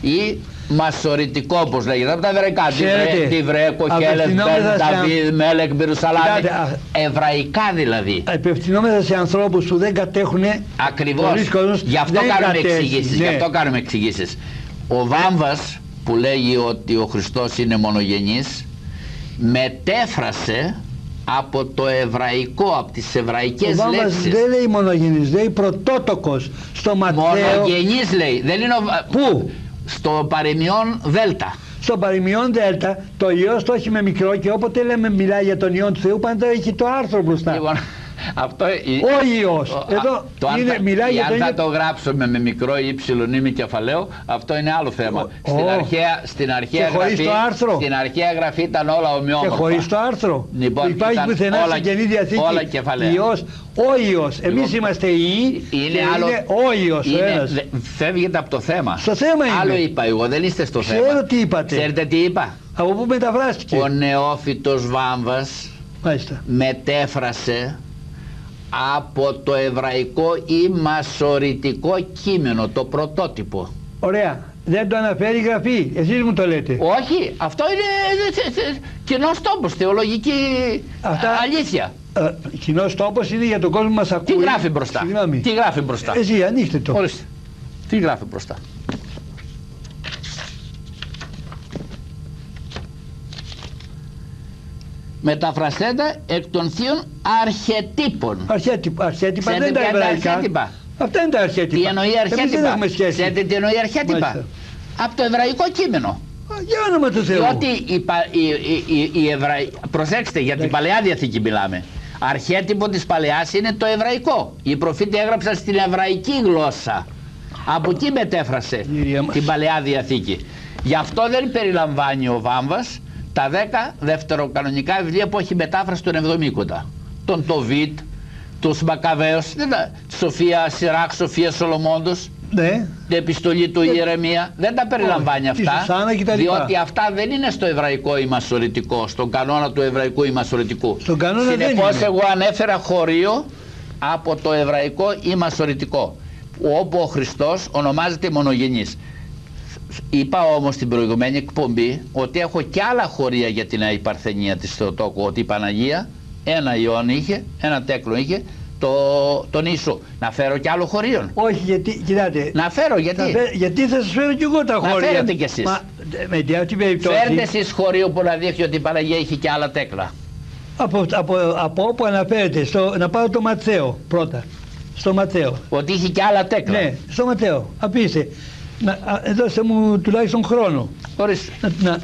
ή μασοριτικό, όπως λέγεται, από τα εβραϊκά, Τιβρέ, Κοχέλες, Μπεν, Δαβίδ, Μέλεκ, Μπιρουσαλάμι, εβραϊκά δηλαδή. Απευθυνόμεθα σε ανθρώπους που δεν κατέχουν. Ακριβώς, γι' αυτό κάνουμε εξηγήσεις. Γι' αυτό κάνουμε εξηγήσεις. Ο Βάμβας, που λέγει ότι ο Χριστός είναι μονογενής, μετέφρασε από το εβραϊκό, από τις εβραϊκές λέξεις. Δεν λέει μονογενής, λέει πρωτότοκος. Στο Ματθαίο. Μονογενής λέει. Δεν είναι Πού? Στο παροιμιόν Δέλτα. Στο παροιμιόν Δέλτα το Υιός το έχει με μικρό, και όποτε λέμε μιλάει για τον Υιόν του Θεού, πάντα έχει το άρθρο μπροστά. Λοιπόν, αυτό, ο Υιός. Εδώ μιλάει για τον Υιό. Αν θα το γράψουμε με μικρό ύψιλον ή με κεφαλαίο, αυτό είναι άλλο θέμα. Στην αρχαία γραφή ήταν όλα ομοιόμορφα. Και χωρίς το άρθρο. Λοιπόν, υπάρχει πουθενά στην Καινή Διαθήκη Υιός, ο Υιός. Εμείς είμαστε Υιοί και είναι ο Υιός ο ένας. Φεύγετε από το θέμα. Στο θέμα είναι. Άλλο είπα εγώ, δεν είστε στο θέμα. Ξέρω τι είπατε. Ξέρετε τι είπα? Από πού μεταφράστηκε? Ο Νεόφυτος Βάμβας μετέφρασε από το εβραϊκό ή μασοριτικό κείμενο, το πρωτότυπο. Ωραία. Δεν το αναφέρει η γραφή. Εσείς μου το λέτε. Όχι. Αυτό είναι κοινός τόπος, θεολογική αλήθεια. Κοινός τόπος είναι για τον κόσμο μας ακούει. Τι γράφει μπροστά? Συγγνώμη. Τι γράφει μπροστά? Εσύ ανοίξτε το. Ορίστε. Τι γράφει μπροστά? Μεταφραστέτα εκ των θείων αρχετύπων. Αρχέτυπα δεν τα εβραϊκά. Αρχέτυπα. Αυτά είναι τα αρχέτυπα. Τι εννοεί αρχέτυπα? Ξέρετε τι εννοεί αρχέτυπα? Μάλιστα. Από το εβραϊκό κείμενο. Για όνομα του Θεού. Διότι οι Εβραίοι, προσέξτε, για την Παλαιά Διαθήκη μιλάμε. Αρχέτυπο της Παλαιάς είναι το εβραϊκό. Οι προφήτες έγραψαν στην εβραϊκή γλώσσα. Από εκεί μετέφρασε την Παλαιά Διαθήκη. Γι' αυτό δεν περιλαμβάνει ο Βάμβας τα 10 δευτεροκανονικά βιβλία που έχει μετάφραση τον Εβδομήκοντα. Τον Τοβίτ, τους Μακαβαίους, Σοφία Σιράχ, Σοφία Σολομόντος, Ναι. την επιστολή του Ιερεμία. Δεν τα περιλαμβάνει αυτά, διότι αυτά δεν είναι στο εβραϊκό ή μασοριτικό, στον κανόνα του εβραϊκού ή μασοριτικού. Συνεπώς εγώ ανέφερα χωρίο από το εβραϊκό ή μασοριτικό, όπου ο Χριστός ονομάζεται μονογενής. Είπα όμως στην προηγουμένη εκπομπή ότι έχω και άλλα χωρία για την Αγία Παρθενία της Θεοτόκου, ότι η Παναγία ένα ιόν είχε, ένα τέκνο είχε, τον Ιησού. Να φέρω κι άλλο χωρίον? Όχι, γιατί, κοιτάτε. Να φέρω, γιατί θα σας φέρω κι εγώ τα χωρία. Να φέρετε κι εσείς. Με αυτή περίπτωση. Φέρτε εσείς χωρίο που να δείχνει ότι η Παναγία είχε και άλλα τέκνα. Από όπου αναφέρεται, να πάρω το Ματθαίο πρώτα. Στο Ματθαίο. Ότι είχε και άλλα τέκνα. Ναι, στο Ματθαίο. Αφήστε. Δώστε μου τουλάχιστον χρόνο. Ορίστε.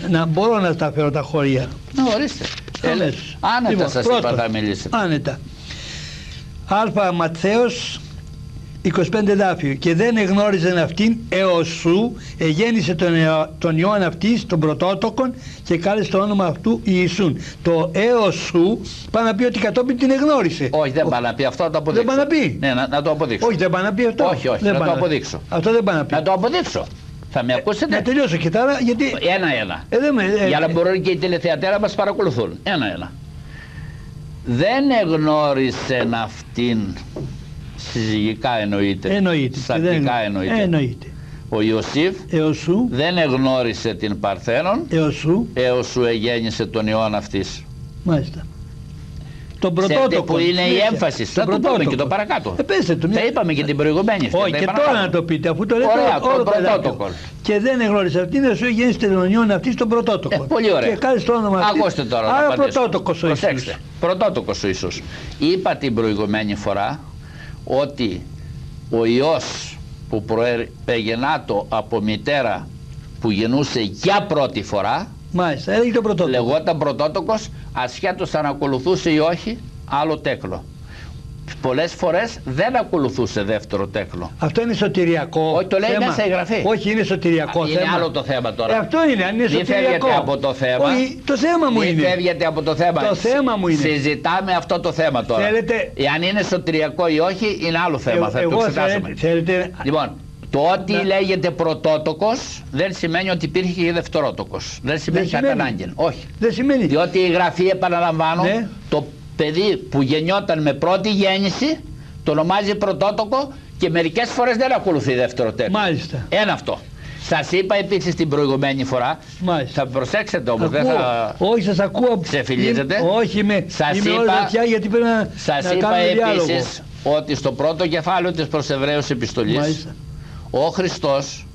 Να μπορώ να τα φέρω τα χωρία. Ορίστε. Άνετα Λοιπόν, σας είπα θα μιλήσετε. Άνετα. Α Ματθαίος 25 δάφιο. Και δεν εγνώριζεν αυτήν έως σου εγέννησε τον Υιόν αυτής τον πρωτότοκον και κάλεσε το όνομα αυτού Ιησούν. Το έως σου πάει να πει ότι κατόπιν την εγνώρισε. Όχι, δεν πάει να πει αυτό, να το αποδείξω. Δεν πάει να πει. Ναι, να το αποδείξω. Όχι, δεν πάει να πει αυτό. Όχι, να το αποδείξω. Αυτό δεν πάει να πει. Να το αποδείξω. Θα με ακούσετε? Να τελειώσω και τώρα γιατί... Ένα-ένα. Για να μπορούν και οι τηλεθεατές να μας παρακολουθούν. Ένα-ένα. Δεν εγνώρισε αυτήν, συζυγικά εννοείται, σαρτικά εννοείται. Ο Ιωσήφ δεν εγνώρισε την Παρθένον έως σου εγέννησε τον Υιόν αυτής. Μάλιστα. Τον πρωτότοκο. Που είναι η έμφαση. Θα το πούμε και το παρακάτω. Τα είπαμε και την προηγουμένη. Όχι, και τώρα να το πείτε, αφού το λέτε όλο το πρωτότοκο. Και δεν εγνώρισε αυτήν, να σου γέννησε τον Υιόν αυτή στον πρωτότοκο. Πολύ ωραία. Και κάλεσε το όνομα αυτή. Ακούστε τώρα. Άρα πρωτότοκος ο Ιησούς. Προσέξτε. Πρωτότοκος ο Ιησούς. Είπα την προηγουμένη φορά ότι ο Υιός που προεγεννάτο από μητέρα που γεννούσε για πρώτη φορά, μάλιστα, έλεγε το πρωτότοκο. Λεγόταν πρωτότοκος, ασχέτως αν ακολουθούσε ή όχι άλλο τέκνο. Πολλές φορές δεν ακολουθούσε δεύτερο τέκνο. Αυτό είναι σωτηριακό. Όχι, το λέει θέμα. μέσα η γραφή. Όχι, είναι σωτηριακό θέμα. Είναι άλλο το θέμα τώρα. Αυτό είναι, αν είναι σωτηριακό. Μην φεύγετε από το θέμα. Όχι, το θέμα μου είναι. Μην φεύγετε από το θέμα. Το θέμα μου είναι. Συζητάμε αυτό το θέμα τώρα. Θέλετε... Εάν είναι σωτηριακό ή όχι, είναι άλλο θέμα. Θα το εξετάσουμε. Λοιπόν, το ότι λέγεται πρωτότοκος δεν σημαίνει ότι υπήρχε και δευτερότοκος. Δεν σημαίνει κατά ανάγκη. Όχι. Δεν σημαίνει. Διότι η γραφή, επαναλαμβάνω, το παιδί που γεννιόταν με πρώτη γέννηση το ονομάζει πρωτότοκο και μερικές φορές δεν ακολουθεί δεύτερο τέκνο. Μάλιστα. Ένα αυτό. Σας είπα επίσης την προηγουμένη φορά. Μάλιστα. Θα προσέξετε όμως, δεν θα... Όχι, σας ακούω. Ξεφυλίζετε. Όχι, είμαι όλη δεξιά γιατί πρέπει να σας είπα επίσης ότι στο πρώτο κεφάλαιο της προς Εβραίους επιστολής, μάλιστα, ο Χριστός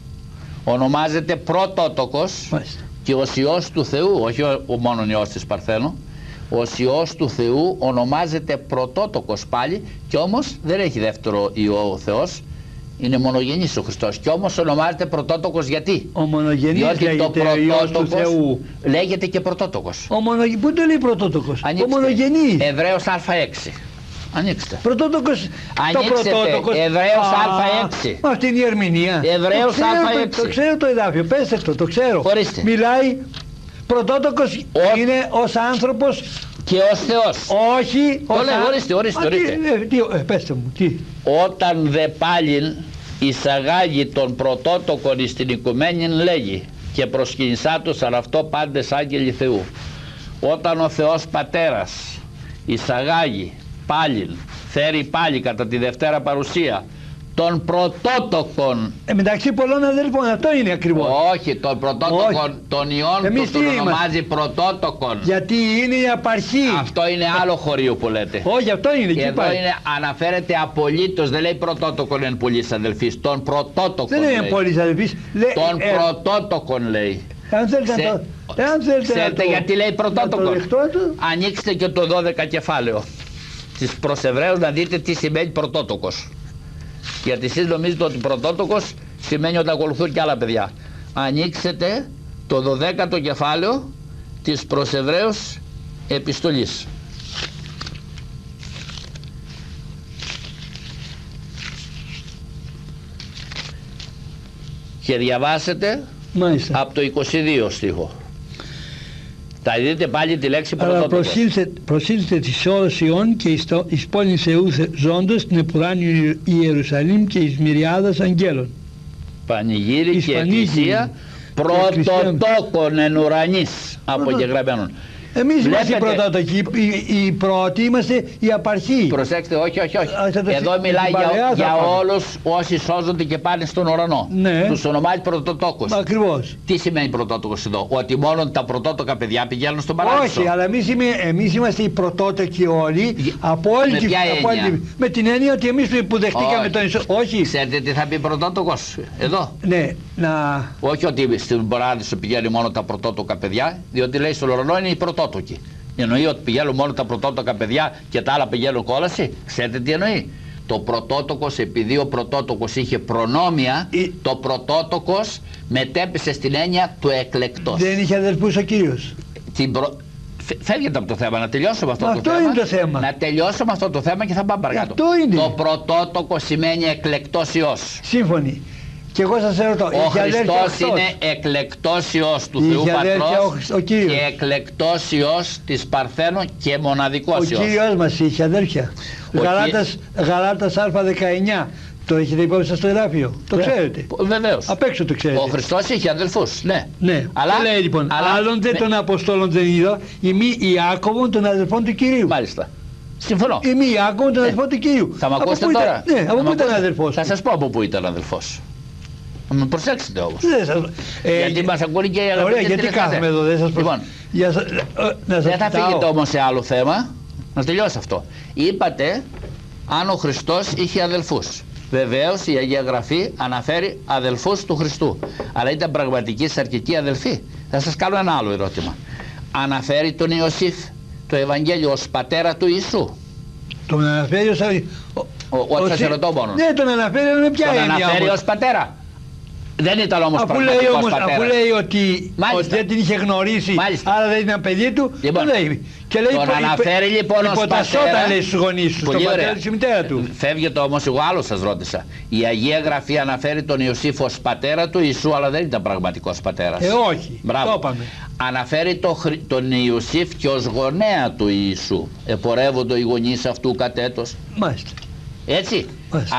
ονομάζεται πρωτότοκος, μάλιστα, και ο Υιός του Θεού, όχι ο μόνον Υιός της Παρθένου, ο Υιός του Θεού ονομάζεται πρωτότοκος πάλι, και όμως δεν έχει δεύτερο Υιό ο Θεός, είναι μονογενής ο Χριστός, και όμως ονομάζεται πρωτότοκος γιατί? Ο μονογενής διότι το πρωτότοκος του Θεού λέγεται και πρωτότοκος. Πού το λέει πρωτότοκος? Ο μονογενής. Εβραίος Α6. Ανοίξτε. Πρωτότοκος. Ανοίξτε. Εβραίος Α6. Μα αυτή είναι η ερμηνεία. Εβραίος Α6. Το ξέρω το εδάφιο. Πέστε το ξέρω. Ορίστε. Μιλάει. Πρωτότοκος είναι ως άνθρωπος και ως Θεός. Όχι. Ορίστε. Πέστε μου. Τι. Όταν δε πάλιν εισαγάγει τον πρωτότοκον εις την οικουμένη λέγει και προσκυνησά τους αν αυτό πάντες άγγελοι Θεού. Όταν ο Θεός Πατέρας εισαγάγει πάλιν, φέρει πάλι κατά τη Δευτέρα παρουσία τον πρωτότοκον, μεταξύ πολλών αδέλφων, αυτό είναι ακριβώς. Όχι, τον πρωτότοκον, τον Υιόν που τον ονομάζει πρωτότοκον. Γιατί είναι η απαρχή. Αυτό είναι άλλο χωρίο που λέτε. Όχι, αυτό είναι. Και εδώ είναι, αναφέρεται απολύτως, δεν λέει πρωτότοκον εν πολλής αδελφής, τον πρωτότοκον. Δεν λέει εν πολλής αδελφής. Τον πρωτότοκον λέει. Αν ξέρετε γιατί λέει πρωτότοκος. Ανοίξτε και το 12 κεφάλαιο της προς Εβραίους να δείτε τι σημαίνει πρωτότοκος. Γιατί εσείς νομίζετε ότι πρωτότοκος σημαίνει ότι ακολουθούν και άλλα παιδιά. Ανοίξτε το 12ο κεφάλαιο της προς Εβραίους επιστολής. Και διαβάσετε από το 22 στίχο. Θα δείτε πάλι τη λέξη πρωτότοκος. Αλλά προσήλθε της όρος Ιών και εις πόλης Θεού ζώντος στην επουράνιο Ιερουσαλήμ και εις μυριάδας αγγέλων. Πανηγύρι και εκκλησία πρωτοτόκων εν ουρανής απογεγραμμένων. Εμείς είμαστε οι πρωτότοκοι, οι πρώτοι είμαστε η απαρχή. Προσέξτε, όχι. Εδώ μιλάει για όλους όσοι σώζονται και πάνε στον ουρανό. Ναι. Τους ονομάζει πρωτοτόκος. Ακριβώς. Τι σημαίνει πρωτότοκος εδώ? Ότι μόνο τα πρωτότοκα παιδιά πηγαίνουν στον παράδεισο? Όχι, αλλά εμείς είμαστε οι πρωτότοκοι όλοι. Από όλη την έννοια? Με την έννοια ότι εμείς που δεχτήκαμε τον Ιησού. Όχι. Ξέρετε τι θα πει πρωτότοκος εδώ? Ναι. Όχι ότι στην παράδεισο πηγαίνουν μόνο τα πρωτότοκα παιδιά, διότι λέει στον ουρανό είναι οι πρωτότοκοι. Εννοεί ότι πηγαίνουν μόνο τα πρωτότοκα παιδιά και τα άλλα πηγαίνουν κόλαση? Ξέρετε τι εννοεί? Το πρωτότοκος, επειδή ο πρωτότοκος είχε προνόμια, το πρωτότοκος μετέπεσε στην έννοια του εκλεκτός. Δεν είχε αδελφούς ο Κύριος. Φεύγετε από το θέμα, να τελειώσουμε αυτό το θέμα. Είναι το θέμα. Να τελειώσουμε αυτό το θέμα και θα πάμε παρακάτω. Το πρωτότοκο σημαίνει εκλεκτός Υιός. Σύμφωνοι. Και εγώ σας ερωτώ, ο Χριστός είναι εκλεκτός Υιός του Θεού Πατρός και εκλεκτός Υιός της Παρθένου και μοναδικός Υιός. Ο Κύριος μας είχε αδέρφια. Γαλάτας Α19. Το έχετε υπόψη σας στο εδάφιο? Το ξέρετε? Βεβαίως. Απ' έξω το ξέρετε. Ο Χριστός είχε αδελφούς, ναι. Αλλά λέει λοιπόν, άλλον δεν των Αποστόλων δεν είδα, ημί Ιάκωβον των αδελφών του Κυρίου. Μάλιστα. Συμφωνώ. Ημί Ιάκωβον των αδελφών του Κυρίου. Θα μ' ακούσετε τώρα? Ναι, από πού ήταν αδελφός? Θα σας πω από πού ήταν αδελφός. Με προσέξτε όμως. Γιατί μας ακούνε και οι αγαπητοί. Ωραία, γιατί κάθομαι εδώ, δεν σας πω. Λοιπόν, δεν θα φύγετε όμως σε άλλο θέμα. Να τελειώσει αυτό. Είπατε αν ο Χριστός είχε αδελφούς. Βεβαίως η Αγία Γραφή αναφέρει αδελφούς του Χριστού. Αλλά ήταν πραγματικοί σαρκικοί αδελφοί? Θα σας κάνω ένα άλλο ερώτημα. Αναφέρει τον Ιωσήφ το Ευαγγέλιο ως πατέρα του Ιησού? Τον αναφέρει ως... Όχι, σας ερωτώ μόνο. Ναι, τον αναφέρει με ποια έννοια? Τον αναφέρει ως πατέρα. Δεν ήταν όμως πραγματικός πατέρας. Αφού λέει ότι δεν την είχε γνωρίσει, άρα δεν ήταν παιδί του, λοιπόν, το λέει. Και λέει τον αναφέρει λοιπόν ως πατέρα. Λέει στους γονείς του, στον πατέρα της μητέρα του. Φεύγετε όμως, εγώ άλλο σας ρώτησα. Η Αγία Γραφή αναφέρει τον Ιωσήφ ως πατέρα του Ιησού, αλλά δεν ήταν πραγματικός πατέρας. Όχι, το είπαμε. Αναφέρει τον Ιωσήφ και ως γονέα του Ιησού. Επορεύονται οι γονείς αυτού κατέτος. Μάλιστα. Έτσι,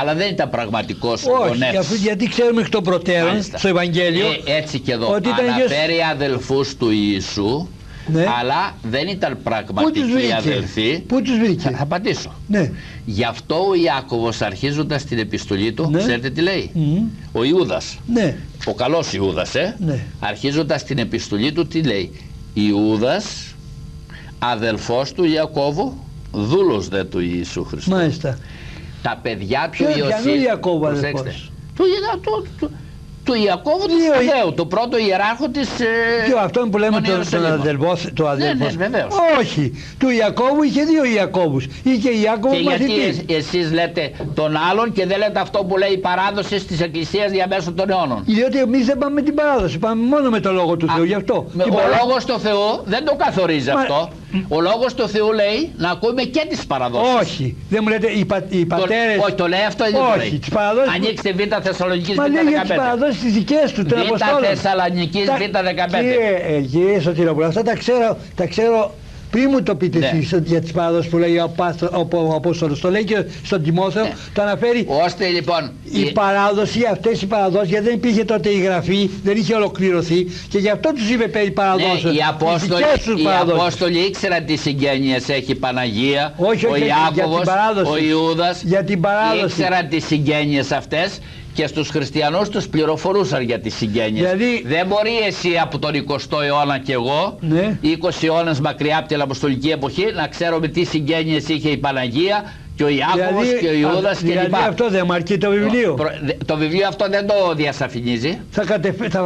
αλλά δεν ήταν πραγματικός γονεύς. Όχι, γιατί ξέρουμε εκ των προτέρων στο Ευαγγέλιο. Έτσι και εδώ αναφέρει αδελφούς του Ιησού, ναι, αλλά δεν ήταν πραγματικοί αδελφοί. Πού τους βρήκε? Θα απαντήσω. Ναι. Γι' αυτό ο Ιάκωβος αρχίζοντας την επιστολή του, ναι, ξέρετε τι λέει? Ο Ιούδας, ναι, ο καλός Ιούδας, ναι, αρχίζοντας την επιστολή του τι λέει? Ιούδας, αδελφός του Ιακώβου, δούλος δε του Ιησού Χριστού. Μάλιστα. Τα παιδιά του Ιωσήφ, προσέξτε, του Ιακώβου του Σπουδαίου, το πρώτο ιεράρχο της... Αυτό που λέμε το αδελφός. Ναι, βεβαίως. Όχι, του Ιακώβου είχε δύο Ιακώβους. Είχε Ιάκωβο μαθητή. Και γιατί εσείς λέτε τον άλλον και δεν λέτε αυτό που λέει η παράδοση της Εκκλησίας διαμέσου των αιώνων? Διότι εμείς δεν πάμε με την παράδοση, πάμε μόνο με το Λόγο του Θεού, γι' αυτό. Ο Λόγος του Θεού δεν το καθορίζει αυτό. Ο Λόγος του Θεού λέει να ακούμε και τις παραδόσεις. Όχι, δεν μου λέτε οι πατέρες... Όχι, το λέει αυτό ή δεν το λέει? Ανοίξτε Β' Θεσσαλονικής Β' 15. Τις δικές του, των Αποστόλων. Β' Θεσσαλονικής Β' 15. Κύριε Σωτηρόπουλε, αυτά τα ξέρω πριν μου το πείτε, ναι, εσείς για τις παραδόσεις που λέει ο Απόστολος. Το λέει και στον Τιμόθεο, ναι, το αναφέρει. Ώστε λοιπόν η παράδοση, αυτές οι παραδόσεις, γιατί δεν υπήρχε τότε η Γραφή, δεν είχε ολοκληρωθεί και γι' αυτό τους είπε περί παραδόσεων. Ναι, οι Απόστολοι ήξεραν τι συγγένειες έχει η Παναγία, όχι, ο Ιάκωβος, ο Ιούδας, για την παράδοση. Ήξεραν τις συγγένειες αυτές. Και στους χριστιανούς τους πληροφορούσαν για τις συγγένειες. Δηλαδή, δεν μπορεί εσύ από τον 20ο αιώνα και εγώ, ναι, 20 αιώνες μακριά από την Αποστολική εποχή, να ξέρουμε τι συγγένειες είχε η Παναγία και ο Ιάκωβος και ο Ιούδας κλπ. Δηλαδή αυτό δεν μαρκεί το βιβλίο. Το βιβλίο αυτό δεν το διασαφηνίζει. Θα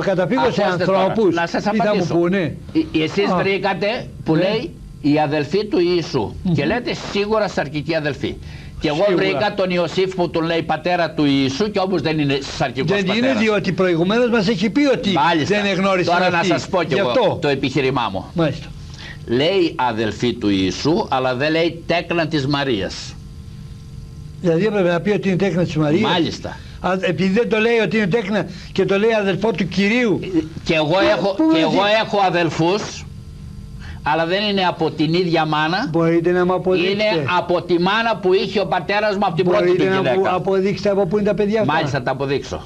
καταφύγω σε ανθρώπους να σας ή θα μου πούνε. Εσείς βρήκατε που λέει η αδελφή του Ιησού και λέτε σίγουρα σαρκική αδελφή. Και εγώ βρήκα τον Ιωσήφ που τον λέει πατέρα του Ιησού και όμως δεν είναι σαρκικός πατέρας. Δεν είναι, διότι προηγουμένως μας έχει πει ότι μάλιστα, δεν εγνώρισε τώρα αυτή. να σας πω και εγώ το επιχείρημά μου. Μάλιστα. Λέει αδελφή του Ιησού αλλά δεν λέει τέκνα της Μαρίας. Δηλαδή έπρεπε να πει ότι είναι τέκνα της Μαρίας. Μάλιστα. Επειδή δεν το λέει ότι είναι τέκνα και το λέει αδελφό του Κυρίου. Και εγώ έχω αδελφούς, αλλά δεν είναι από την ίδια μάνα. Μπορείτε να μου αποδείξετε. Είναι από τη μάνα που είχε ο πατέρας μου από την πρώτη του γυναίκα. Μπορείτε να μου αποδείξετε από πού είναι τα παιδιά αυτά. Μάλιστα, τα αποδείξω.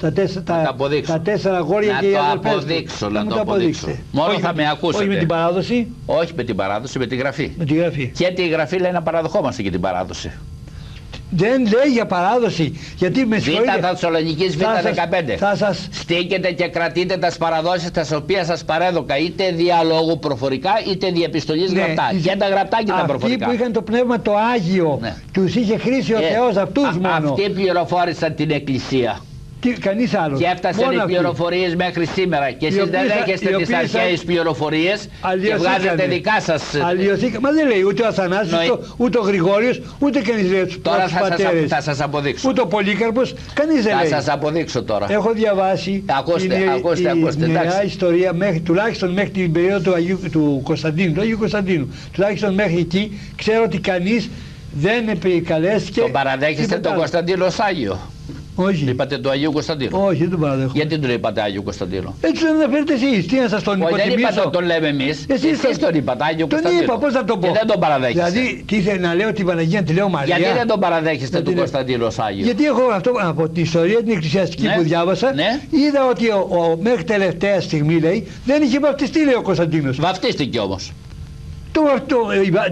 Τα 4 αγόρια και οι αδελφές. Να το αποδείξω. Μόνο θα με ακούσετε. Όχι με την παράδοση. Όχι με την παράδοση, με τη γραφή. Με τη γραφή. Και τη γραφή λέει να παραδεχόμαστε και την παράδοση. Δεν λέει για παράδοση. Γιατί με συγχωρείτε. Β' Θεσσαλονικής Β' 15. Στήκετε και κρατείτε τα παραδόσεις τα οποία σας παρέδωκα, είτε διαλόγου προφορικά είτε διεπιστολής γραπτά. Και τα γραπτά και τα προφορικά. Αυτοί που είχαν το πνεύμα το Άγιο, τους είχε χρήσει ο Θεός αυτούς μόνο. Αυτοί πληροφόρησαν την Εκκλησία. Κανείς άλλος. Και έφτασαν οι πληροφορίες μέχρι σήμερα. Και εσείς δεν δέχεστε τις αρχαίες πληροφορίες και βγάζετε δικά σας. Μα δεν λέει ούτε ο Αθανάσιος, ούτε ο Γρηγόριος, ούτε κανείς λέει τους πατέρες. Θα σας αποδείξω. Ούτε ο Πολύκαρπος, κανείς δεν λέει. Θα σας αποδείξω τώρα. Έχω διαβάσει ακούστε, νέα ιστορία τουλάχιστον μέχρι την περίοδο του Κωνσταντίνου, του Αγίου Κωνσταντίνου. Τουλάχιστον μέχρι εκεί ξέρω ότι κανείς δεν επικαλέστηκε. Τον παραδέχεστε τον Κωνσταντίνο ως Άγιο? Όχι. Είπατε του Αγίου Κωνσταντίνου. Όχι, δεν τον παραδέχομαι. Γιατί τον είπατε Άγιο Κωνσταντίνο? Έτσι τον αναφέρετε εσείς. Τι να σας τον υποτιμήσω? Δεν είπατε τον λέμε εμείς. Εσείς τον είπατε Άγιο Κωνσταντίνο. Τον είπα, πώς θα το πω. Και δεν τον παραδέχεστε. Δηλαδή, τι ήθελε να λέω την Παναγία, τη λέω Μαρία. Γιατί δεν τον παραδέχεστε τον Κωνσταντίνο ως Άγιο? Γιατί εγώ αυτό από την ιστορία την εκκλησιαστική που διάβασα, είδα ότι μέχρι τελευταία στιγμή λέει δεν είχε βαπτιστεί, λέει ο Κωνσταντίνος. Βαπτίστηκε όμως.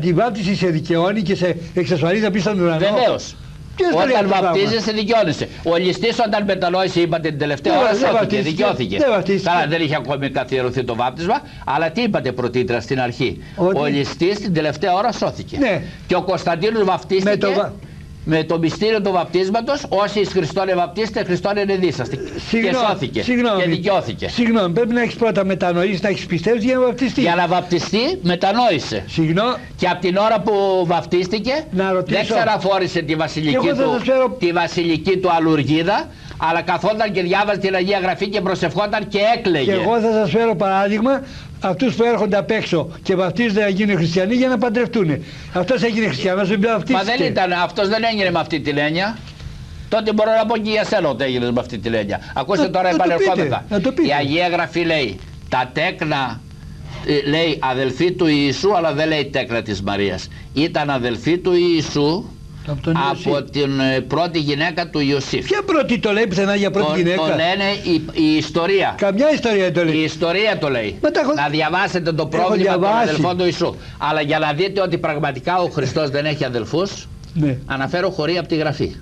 Η βάπτιση σε δικαιώνει και σε εξασφαλίζει να μπει στον ουρανό. Βεβαίως. Όταν βαπτίζεσαι δικαιώνεσαι. Ο ληστής όταν μετανόησε, είπατε την τελευταία ώρα, σώθηκε, δικαιώθηκε. Καλά, δεν είχε ακόμη καθιερωθεί το βάπτισμα, αλλά τι είπατε πρωτήτρα στην αρχή? Ο ληστής την τελευταία ώρα σώθηκε. Και ο Κωνσταντίνος βαπτίστηκε με το μυστήριο του βαπτίσματος. Όσοι εις Χριστόν ευαπτίστε, Χριστόν ενεδίσαστε. Και σώθηκε και δικαιώθηκε. Συγγνώμη, πρέπει να έχεις πρώτα μετανοήσει, να έχεις πιστεύσει για να βαπτιστεί. Για να βαπτιστεί, μετανόησε. Και από την ώρα που βαπτίστηκε, δεν ξαναφόρησε τη βασιλική του αλουργίδα, αλλά καθόταν και διάβαζε την Αγία Γραφή και προσευχόταν και έκλαιγε. Και εγώ θα σας φέρω παράδειγμα αυτούς που έρχονται απ' έξω και βαπτίζονται να γίνουν χριστιανοί για να παντρευτούν. Αυτός έγινε χριστιανός, δεν βαπτίστηκε. Μα δεν ήταν, αυτός δεν έγινε με αυτή τη έννοια. Τότε μπορώ να πω και για σένα ότι έγινες με αυτή τη έννοια. Ακούστε τώρα, επανερχόμεθα. Η Αγία Γραφή λέει τα τέκνα, λέει αδελφή του Ιησού, αλλά δεν λέει τέκνα της Μαρίας. Ήταν αδελφή του Ιησού από την πρώτη γυναίκα του Ιωσήφ. Ποια πρώτη το λέει πουθενά για πρώτη γυναίκα? Το λένε η ιστορία. Καμιά ιστορία το λέει. Η ιστορία το λέει. Να διαβάσετε το πρόβλημα των αδελφών του Ιησού. Αλλά για να δείτε ότι πραγματικά ο Χριστός δεν έχει αδελφούς, αναφέρω χωρί από τη Γραφή.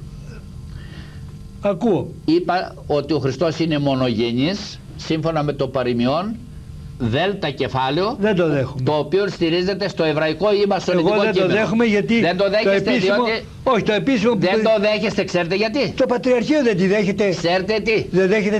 Ακούω. Είπα ότι ο Χριστός είναι μονογενής σύμφωνα με το παροιμιόν δέλτα κεφάλαιο, δεν το δέχομαι. Το οποίο στηρίζεται στο εβραϊκό ή μασονικό κείμενο. Εγώ δεν το δέχομαι γιατί δεν το δέχεστε, το επίσημο, διότι όχι, το επίσημο δεν το δέχεστε, ξέρετε γιατί? Το Πατριαρχείο δεν τη δέχεται. Ξέρετε τι? Δεν δέχεται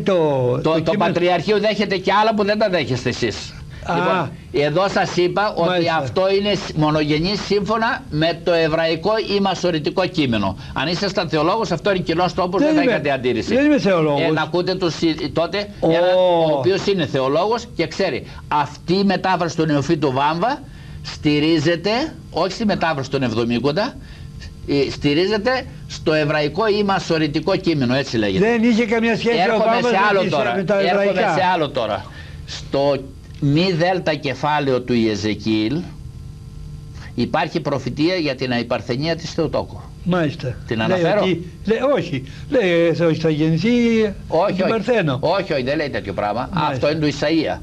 το Πατριαρχείο δέχεται και άλλα που δεν τα δέχεστε εσείς. Λοιπόν, εδώ σας είπα ότι αυτό είναι μονογενής σύμφωνα με το εβραϊκό ή μασοριτικό κείμενο. Αν ήσασταν θεολόγος, αυτό είναι κοινός τρόπος, δεν θα έχετε αντίρρηση. Δεν είμαι θεολόγος. Να ακούτε τότε έναν ο οποίος είναι θεολόγος και ξέρει. Αυτή η μετάφραση του Νεοφύτου Βάμβα στηρίζεται, όχι στη μετάφραση των Εβδομήκοντα, στηρίζεται στο εβραϊκό ή μασοριτικό κείμενο, έτσι λέγεται. Δεν είχε καμία σχέση ο Βάμβας με τα εβραϊκά. Έρχομαι σε άλλο τώρα. Στο μη δέλτα κεφάλαιο του Ιεζεκίηλ υπάρχει προφητεία για την αϊπαρθενία της Θεοτόκου. Μάλιστα. Την αναφέρω? Όχι. Λέει θα γεννηθεί την Παρθένο. Όχι, δεν λέει τέτοιο πράγμα. Μάλιστα. Αυτό είναι του Ισαΐα,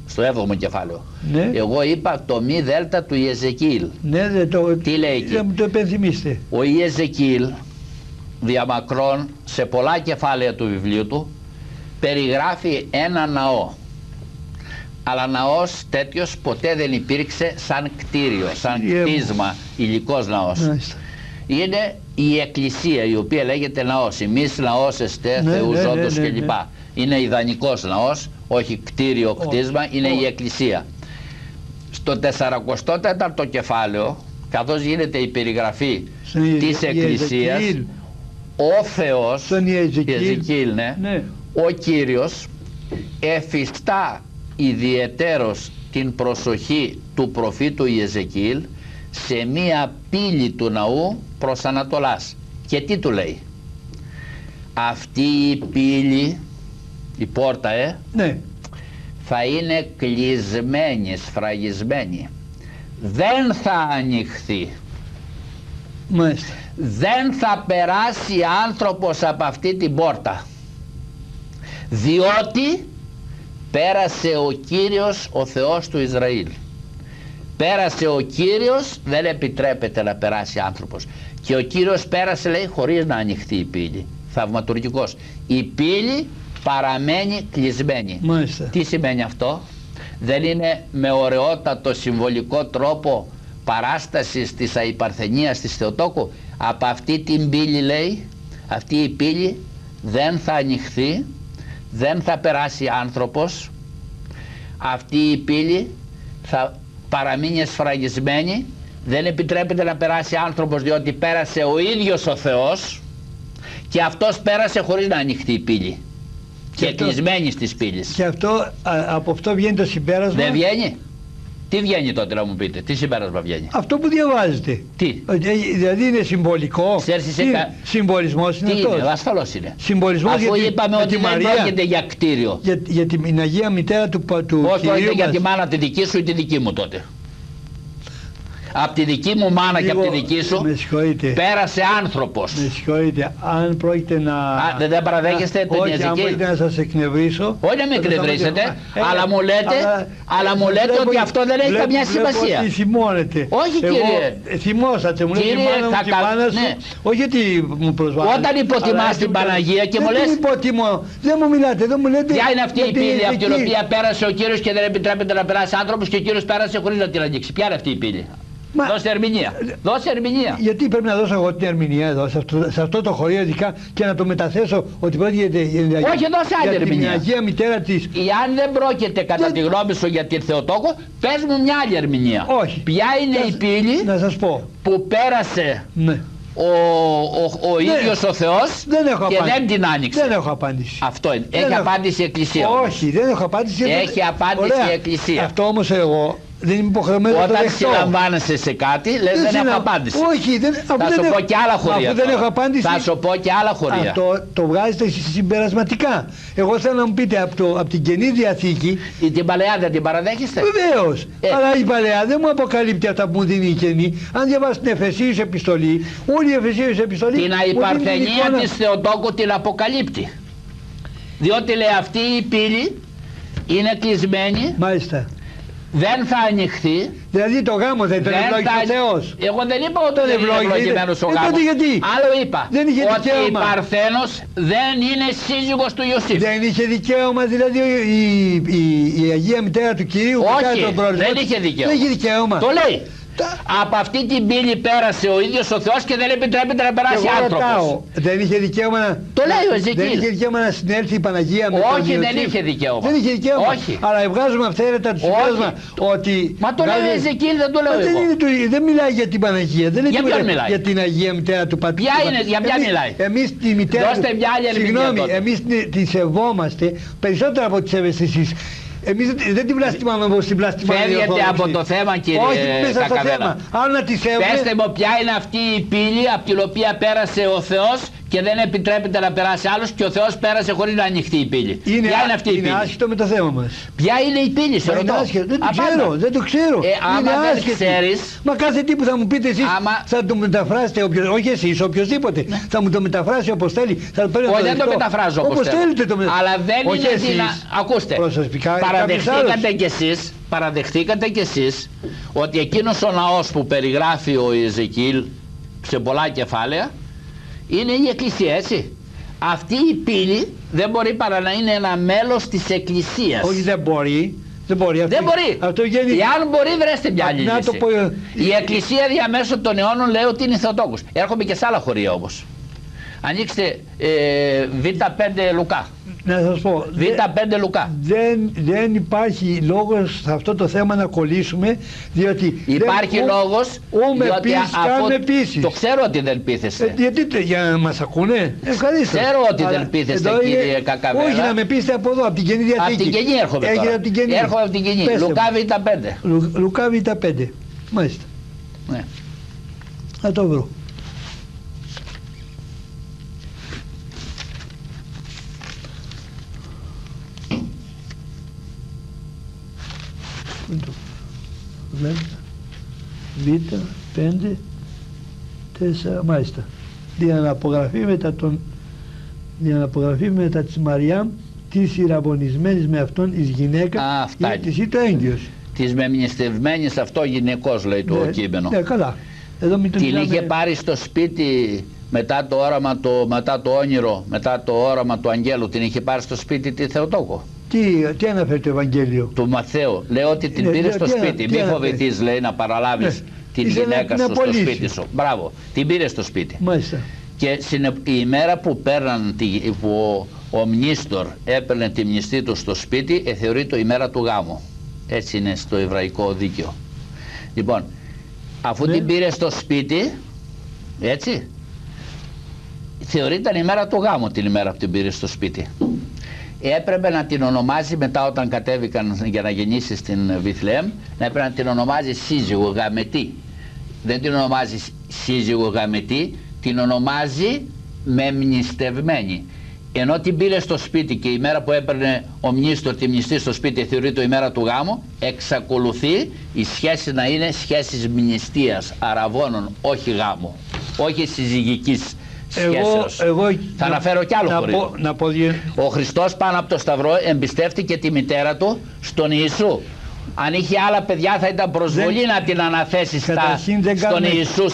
στο 7ο κεφάλαιο. Ναι. Εγώ είπα το μη δέλτα του Ιεζεκίηλ. Ναι, τι λέει εκεί? Δεν μου το επενθυμίστε. Ο Ιεζεκίηλ διαμακρών σε πολλά κεφάλαια του βιβλίου του περιγράφει ένα ναό. Αλλά ναός τέτοιος ποτέ δεν υπήρξε σαν κτίριο, σαν κτίσμα, υλικός ναός. Είναι η εκκλησία η οποία λέγεται ναός, εμείς ναός εστέ Θεού ζώντος κλπ. Είναι ιδανικός ναός, όχι κτίριο κτίσμα, είναι η εκκλησία. Στο 44ο κεφάλαιο, καθώς γίνεται η περιγραφή της εκκλησίας, ο Θεός, Ιεζεκίλ, ο Κύριος εφιστά ιδιαιτέρως την προσοχή του προφήτου Ιεζεκίλ σε μία πύλη του ναού προς Ανατολάς. Και τι του λέει? Αυτή η πύλη, η πόρτα θα είναι κλεισμένη, σφραγισμένη. Δεν θα ανοιχθεί. Μάλιστα. Δεν θα περάσει άνθρωπος από αυτή την πόρτα. Διότι πέρασε ο Κύριος, ο Θεός του Ισραήλ. Πέρασε ο Κύριος, δεν επιτρέπεται να περάσει άνθρωπος. Και ο Κύριος πέρασε, λέει, χωρίς να ανοιχτεί η πύλη. Θαυματουργικός. Η πύλη παραμένει κλεισμένη. Μάλιστα. Τι σημαίνει αυτό? Δεν είναι με ωραιότατο συμβολικό τρόπο παράστασης της αϊπαρθενίας της Θεοτόκου? Από αυτή την πύλη, λέει, αυτή η πύλη δεν θα ανοιχθεί, δεν θα περάσει άνθρωπος, αυτή η πύλη θα παραμείνει σφραγισμένη, δεν επιτρέπεται να περάσει άνθρωπος, διότι πέρασε ο ίδιος ο Θεός και αυτός πέρασε χωρίς να ανοιχτεί η πύλη και κλεισμένη στις πύλης. Και αυτό, από αυτό βγαίνει το συμπέρασμα? Δεν βγαίνει. Τι βγαίνει τότε, να μου πείτε, τι συμπέρασμα βγαίνει? Αυτό που διαβάζετε. Τι? Δηλαδή είναι συμβολικό? Συμβολισμός είναι αυτός? Είναι, ασφαλώς είναι. Συμβολισμός, αφού είπαμε ότι δεν πρόκειται για κτίριο. Για την Αγία Μητέρα του Κυρίου μας. Όχι, πρόκειται για τη μάνα τη δική σου ή τη δική μου τότε. Από τη δική μου μάνα και από τη δική σου πέρασε άνθρωπος. Με συγχωρείτε, αν πρόκειται να... δεν παραδέχεστε την Ιεζεκίλ? Όχι, αν πρόκειται να σας εκνευρίσω... Όχι να με εκνευρίσετε, αλλά μου λέτε ότι αυτό δεν έχει καμιά σημασία. Βλέπω ότι θυμώνετε. Όχι, κύριε. Θυμώσατε, μου λέτε η μάνα μου, τη μάνα σου. Όχι ότι μου προσβάλλετε. Όταν υποτιμάς την Παναγία και μου λες... Δεν υποτιμώ, δεν μου μιλάτε, δεν μου λέτε... Ποια είναι αυτή η πύλη από την οποία πέρασε ο Κύριος και δεν επιτρέπεται να περάσει άνθρωπος και ο Κύριος πέρασε χωρίς να την ανοίξει? Ποια είναι αυτή η πύλη? Δώσε ερμηνεία. Δώσε ερμηνεία. Γιατί πρέπει να δώσω εγώ την ερμηνεία εδώ, σε αυτό το χωρίο ειδικά, και να το μεταθέσω ότι πρόκειται για την Αγία Μητέρα της? Αν δεν πρόκειται κατά τη γνώμη σου για την Θεοτόκο, πες μου μια άλλη ερμηνεία. Όχι. Ποια είναι η πύλη να σας πω που πέρασε ο ίδιος ο Θεός και δεν την άνοιξε? Δεν έχω απάντηση. Αυτό είναι. Έχει απάντηση η Εκκλησία. Όχι, δεν έχω απάντηση. Έχει απάντηση η Εκκλησία. Αυτό όμως εγώ δεν είμαι υποχρεωμένος να το δεχτώ. Όταν συλλαμβάνεσαι σε κάτι, λες δεν έχω απάντηση. Όχι, θα σου πω και άλλα χωρία. Αφού δεν έχω απάντηση, θα σου πω και άλλα χωρία. Αυτό το βγάζετε συμπερασματικά. Εγώ θέλω να μου πείτε από την Καινή Διαθήκη. Την Παλαιά δεν την παραδέχεστε? Βεβαίως. Αλλά η Παλαιά δεν μου αποκαλύπτει αυτά που μου δίνει η Καινή. Αν διαβάσει την Εφεσίους επιστολή, όλη η Εφεσίους επιστολή. Την αϊπαρθενία της Θεοτόκου την αποκαλύπτει. Διότι λέει αυτή η πύλη είναι κλεισμένη. Μάλιστα. Δεν θα ανοιχθεί. Δηλαδή το γάμο δεν τον ευλόγησε ο Θεός? Εγώ δεν είπα ότι δεν είναι ευλογημένος ο γάμος. Άλλο είπα. Ότι η Παρθένος δεν είναι σύζυγος του Ιωσήφ. Δεν είχε δικαίωμα δηλαδή η Αγία Μητέρα του Κυρίου? Όχι, δεν είχε δικαίωμα. Δεν είχε δικαίωμα. Το λέει. Από αυτή την πύλη πέρασε ο ίδιος ο Θεός και δεν επιτρέπεται να περάσει άνθρωπος. Δεν είχε δικαίωμα να... Το λέει ο Εζεκίλ. Δεν είχε δικαίωμα να συνέλθει η Παναγία με τον Ιωσήφ? Όχι, δεν είχε δικαίωμα. Δεν είχε δικαίωμα. Όχι. Αλλά βγάζουμε αυθαίρετα το συμπέρασμα ότι... Μα το λέει ο Εζεκίλ, δεν το λέω εγώ. Δεν μιλάει για την Παναγία. Δεν για ποιον μιλάει? Για την Αγία Μητέρα του Πατρί. Για ποια μιλάει? Εμείς τη μητέρα... Δώστε μια άλλη ερμηνεία. Συγγνώμη, εμείς τη σεβόμαστε περισσότερο από τις ευαισθησίες. Εμείς δεν την βλαστημάμε όπως την βλαστημάμε. Φεύγετε από το θέμα, κύριε Κακαβέλα. Πέστε μου ποια είναι αυτή η πύλη από την οποία πέρασε ο Θεός και δεν επιτρέπεται να περάσει άλλος και ο Θεός πέρασε χωρίς να ανοιχτεί η πύλη. Ποια είναι αυτή η πύλη? Είναι άσχετο με το θέμα μας. Ποια είναι η πύλη, σε ρωτώ? Δεν το ξέρω. Άμα δεν ξέρεις... Μα κάθε τι που θα μου πείτε εσείς θα το μεταφράσετε, όχι εσείς, οποιοδήποτε. Θα μου το μεταφράσει όπως θέλει. Όχι, δεν το μεταφράζω όπως θέλετε. Αλλά δεν είναι να... Ακούστε, παραδεχτήκατε κι εσείς ότι εκείνος ο ναός που περιγράφει ο Ιεζεκίλ σε πολλά κεφάλαια είναι η Εκκλησία, έτσι. Αυτή η πύλη δεν μπορεί παρά να είναι ένα μέλος της Εκκλησίας. Όχι, δεν μπορεί. Δεν μπορεί. Δεν μπορεί. Αυτό βγαίνει... Εάν μπορεί, βρέστε μια άλλη λύση. πω... Η Εκκλησία διαμέσου των αιώνων λέει ότι είναι Θεοτόκος. Έρχομαι και σε άλλα χωρία όμως. Ανοίξτε Β5 Λουκά. Να σας πω, Β5 Λουκά. Δεν υπάρχει λόγος σε αυτό το θέμα να κολλήσουμε, διότι υπάρχει λόγος, διότι αφού το ξέρω ότι δεν πείθεστε. Γιατί για να μας ακούνε, ευχαριστώ. Ξέρω ότι δεν πείθεστε, κύριε Κακαβέλα. Όχι, να με πείστε από εδώ, από την Καινή Διαθήκη. Από την Καινή έρχομαι τώρα. Έρχομαι από την Καινή. Λουκά Β5. Λουκά Β5. Μάλιστα. Ναι. Θα το βρω. Β5 4 μάλιστα. Διαναπογραφή μετά της Μαριάμ της ιραβωνισμένης με αυτόν εις γυναίκα της ή το έγκυος. Της μεμνηστευμένης αυτό γυναικός λέει το κείμενο. Ναι, καλά. Εδώ την είχε πάρει στο σπίτι μετά το όραμα, μετά το όνειρο, μετά το όραμα του αγγέλου, την είχε πάρει στο σπίτι τη Θεοτόκο. Τι αναφέρει το Ευαγγέλιο? Του Μαθαίου. Λέει ότι την πήρε στο σπίτι. Μη φοβηθείς, λέει, να παραλάβεις την γυναίκα σου στο σπίτι σου. Μπράβο. Την πήρε στο σπίτι. Μάλιστα. Και η ημέρα που πέραν, που ο μνήστορ έπαιρνε τη μνηστή του στο σπίτι, θεωρείται η ημέρα του γάμου. Έτσι είναι στο εβραϊκό δίκαιο. Λοιπόν, αφού την πήρε στο σπίτι, έτσι, θεωρείται η ημέρα του γάμου την ημέρα που την πήρε στο σπίτι. Έπρεπε να την ονομάζει μετά όταν κατέβηκαν για να γεννήσει στην Βιθλεέμ, να έπρεπε να την ονομάζει σύζυγο γαμετή. Δεν την ονομάζει σύζυγο γαμετή, την ονομάζει μεμνηστευμένη. Ενώ την πήρε στο σπίτι και η μέρα που έπαιρνε ο μνήστορ τη μνηστή στο σπίτι θεωρείται η ημέρα του γάμου, εξακολουθεί η σχέση να είναι σχέσεις μνηστείας, αραβώνων, όχι γάμου, όχι συζυγικής σχέσεως. Θα αναφέρω κι άλλο χωρίο. Ο Χριστός πάνω από το Σταυρό εμπιστεύτηκε τη μητέρα του στον Ιησού. Αν είχε άλλα παιδιά θα ήταν προσβολή να την αναθέσει στον Ιησού,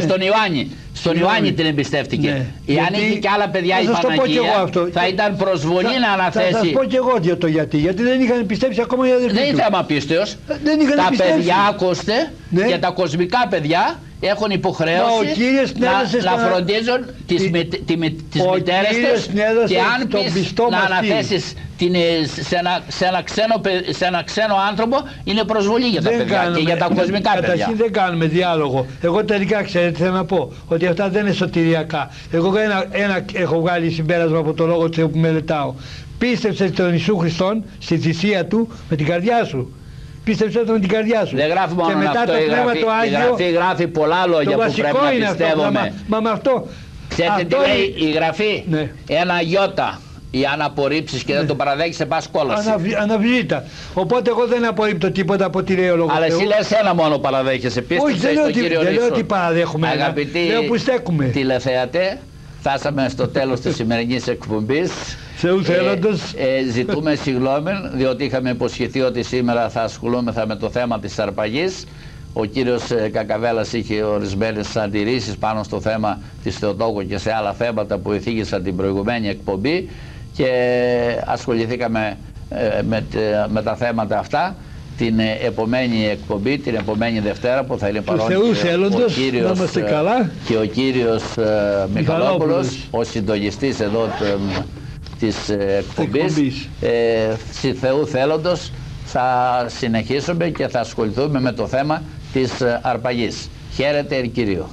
στον Ιωάννη. Στον Ιωάννη την εμπιστεύτηκε. Ναι. Αν είχε και άλλα παιδιά η Παναγία θα ήταν προσβολή να αναθέσει. Θα σας πω και εγώ για το γιατί. Γιατί δεν είχαν πιστέψει ακόμα οι αδελφοί του. Δεν είναι θέμα πίστεως. Τα παιδιά, ακούστε, και τα κοσμικά παιδιά έχουν υποχρέωση να φροντίζουν τις μητέρες τους, και αν πεις να αναθέσεις σε ένα ξένο άνθρωπο είναι προσβολή για τα παιδιά και για τα κοσμικά παιδιά. Καταρχήν δεν κάνουμε διάλογο. Εγώ τελικά ξέρετε θέλω να πω ότι αυτά δεν είναι σωτηριακά. Εγώ έχω βγάλει συμπέρασμα από το λόγο του που μελετάω. Πίστεψε στον Ιησού Χριστόν, στη θυσία του με την καρδιά σου. Πίστεψε το με την καρδιά σου. Δεν γράφει μόνο και μετά αυτό, το πνεύμα το Άγιο, γράφει πολλά λόγια που πρέπει να πιστεύουμε. Μα με αυτό. Ξέρετε τι λέει η Γραφή? Ναι. Ένα γιώτα. Αν απορρίψεις και δεν το παραδέχεις, σε πας κόλαση. Αναβλήτα. Οπότε εγώ δεν απορρίπτω τίποτα από τη λέει ο λόγος. Αλλά εσύ λες ένα μόνο παραδέχεσαι. Πίστεψε στον Κύριο δεν λέω ότι παραδέχομαι. Αγαπητοί τηλεθεατέ, φτάσαμε στο τέλος της σημερινής εκπομπής. Θεού θέλοντος. Ζητούμε συγγνώμη, διότι είχαμε υποσχεθεί ότι σήμερα θα ασχολούμεθα με το θέμα της αρπαγής. Ο κύριος Κακαβέλας είχε ορισμένες αντιρρήσεις πάνω στο θέμα της Θεοτόκου και σε άλλα θέματα που εθίγησαν την προηγουμένη εκπομπή και ασχοληθήκαμε με τα θέματα αυτά την επομένη εκπομπή, την επομένη Δευτέρα που θα είναι παρόν και ο κύριος Μιχαλόπουλος, ο συντονιστής εδώ της εκπομπής. Θεού θέλοντος θα συνεχίσουμε και θα ασχοληθούμε με το θέμα της αρπαγής. Χαίρετε, Κύριο.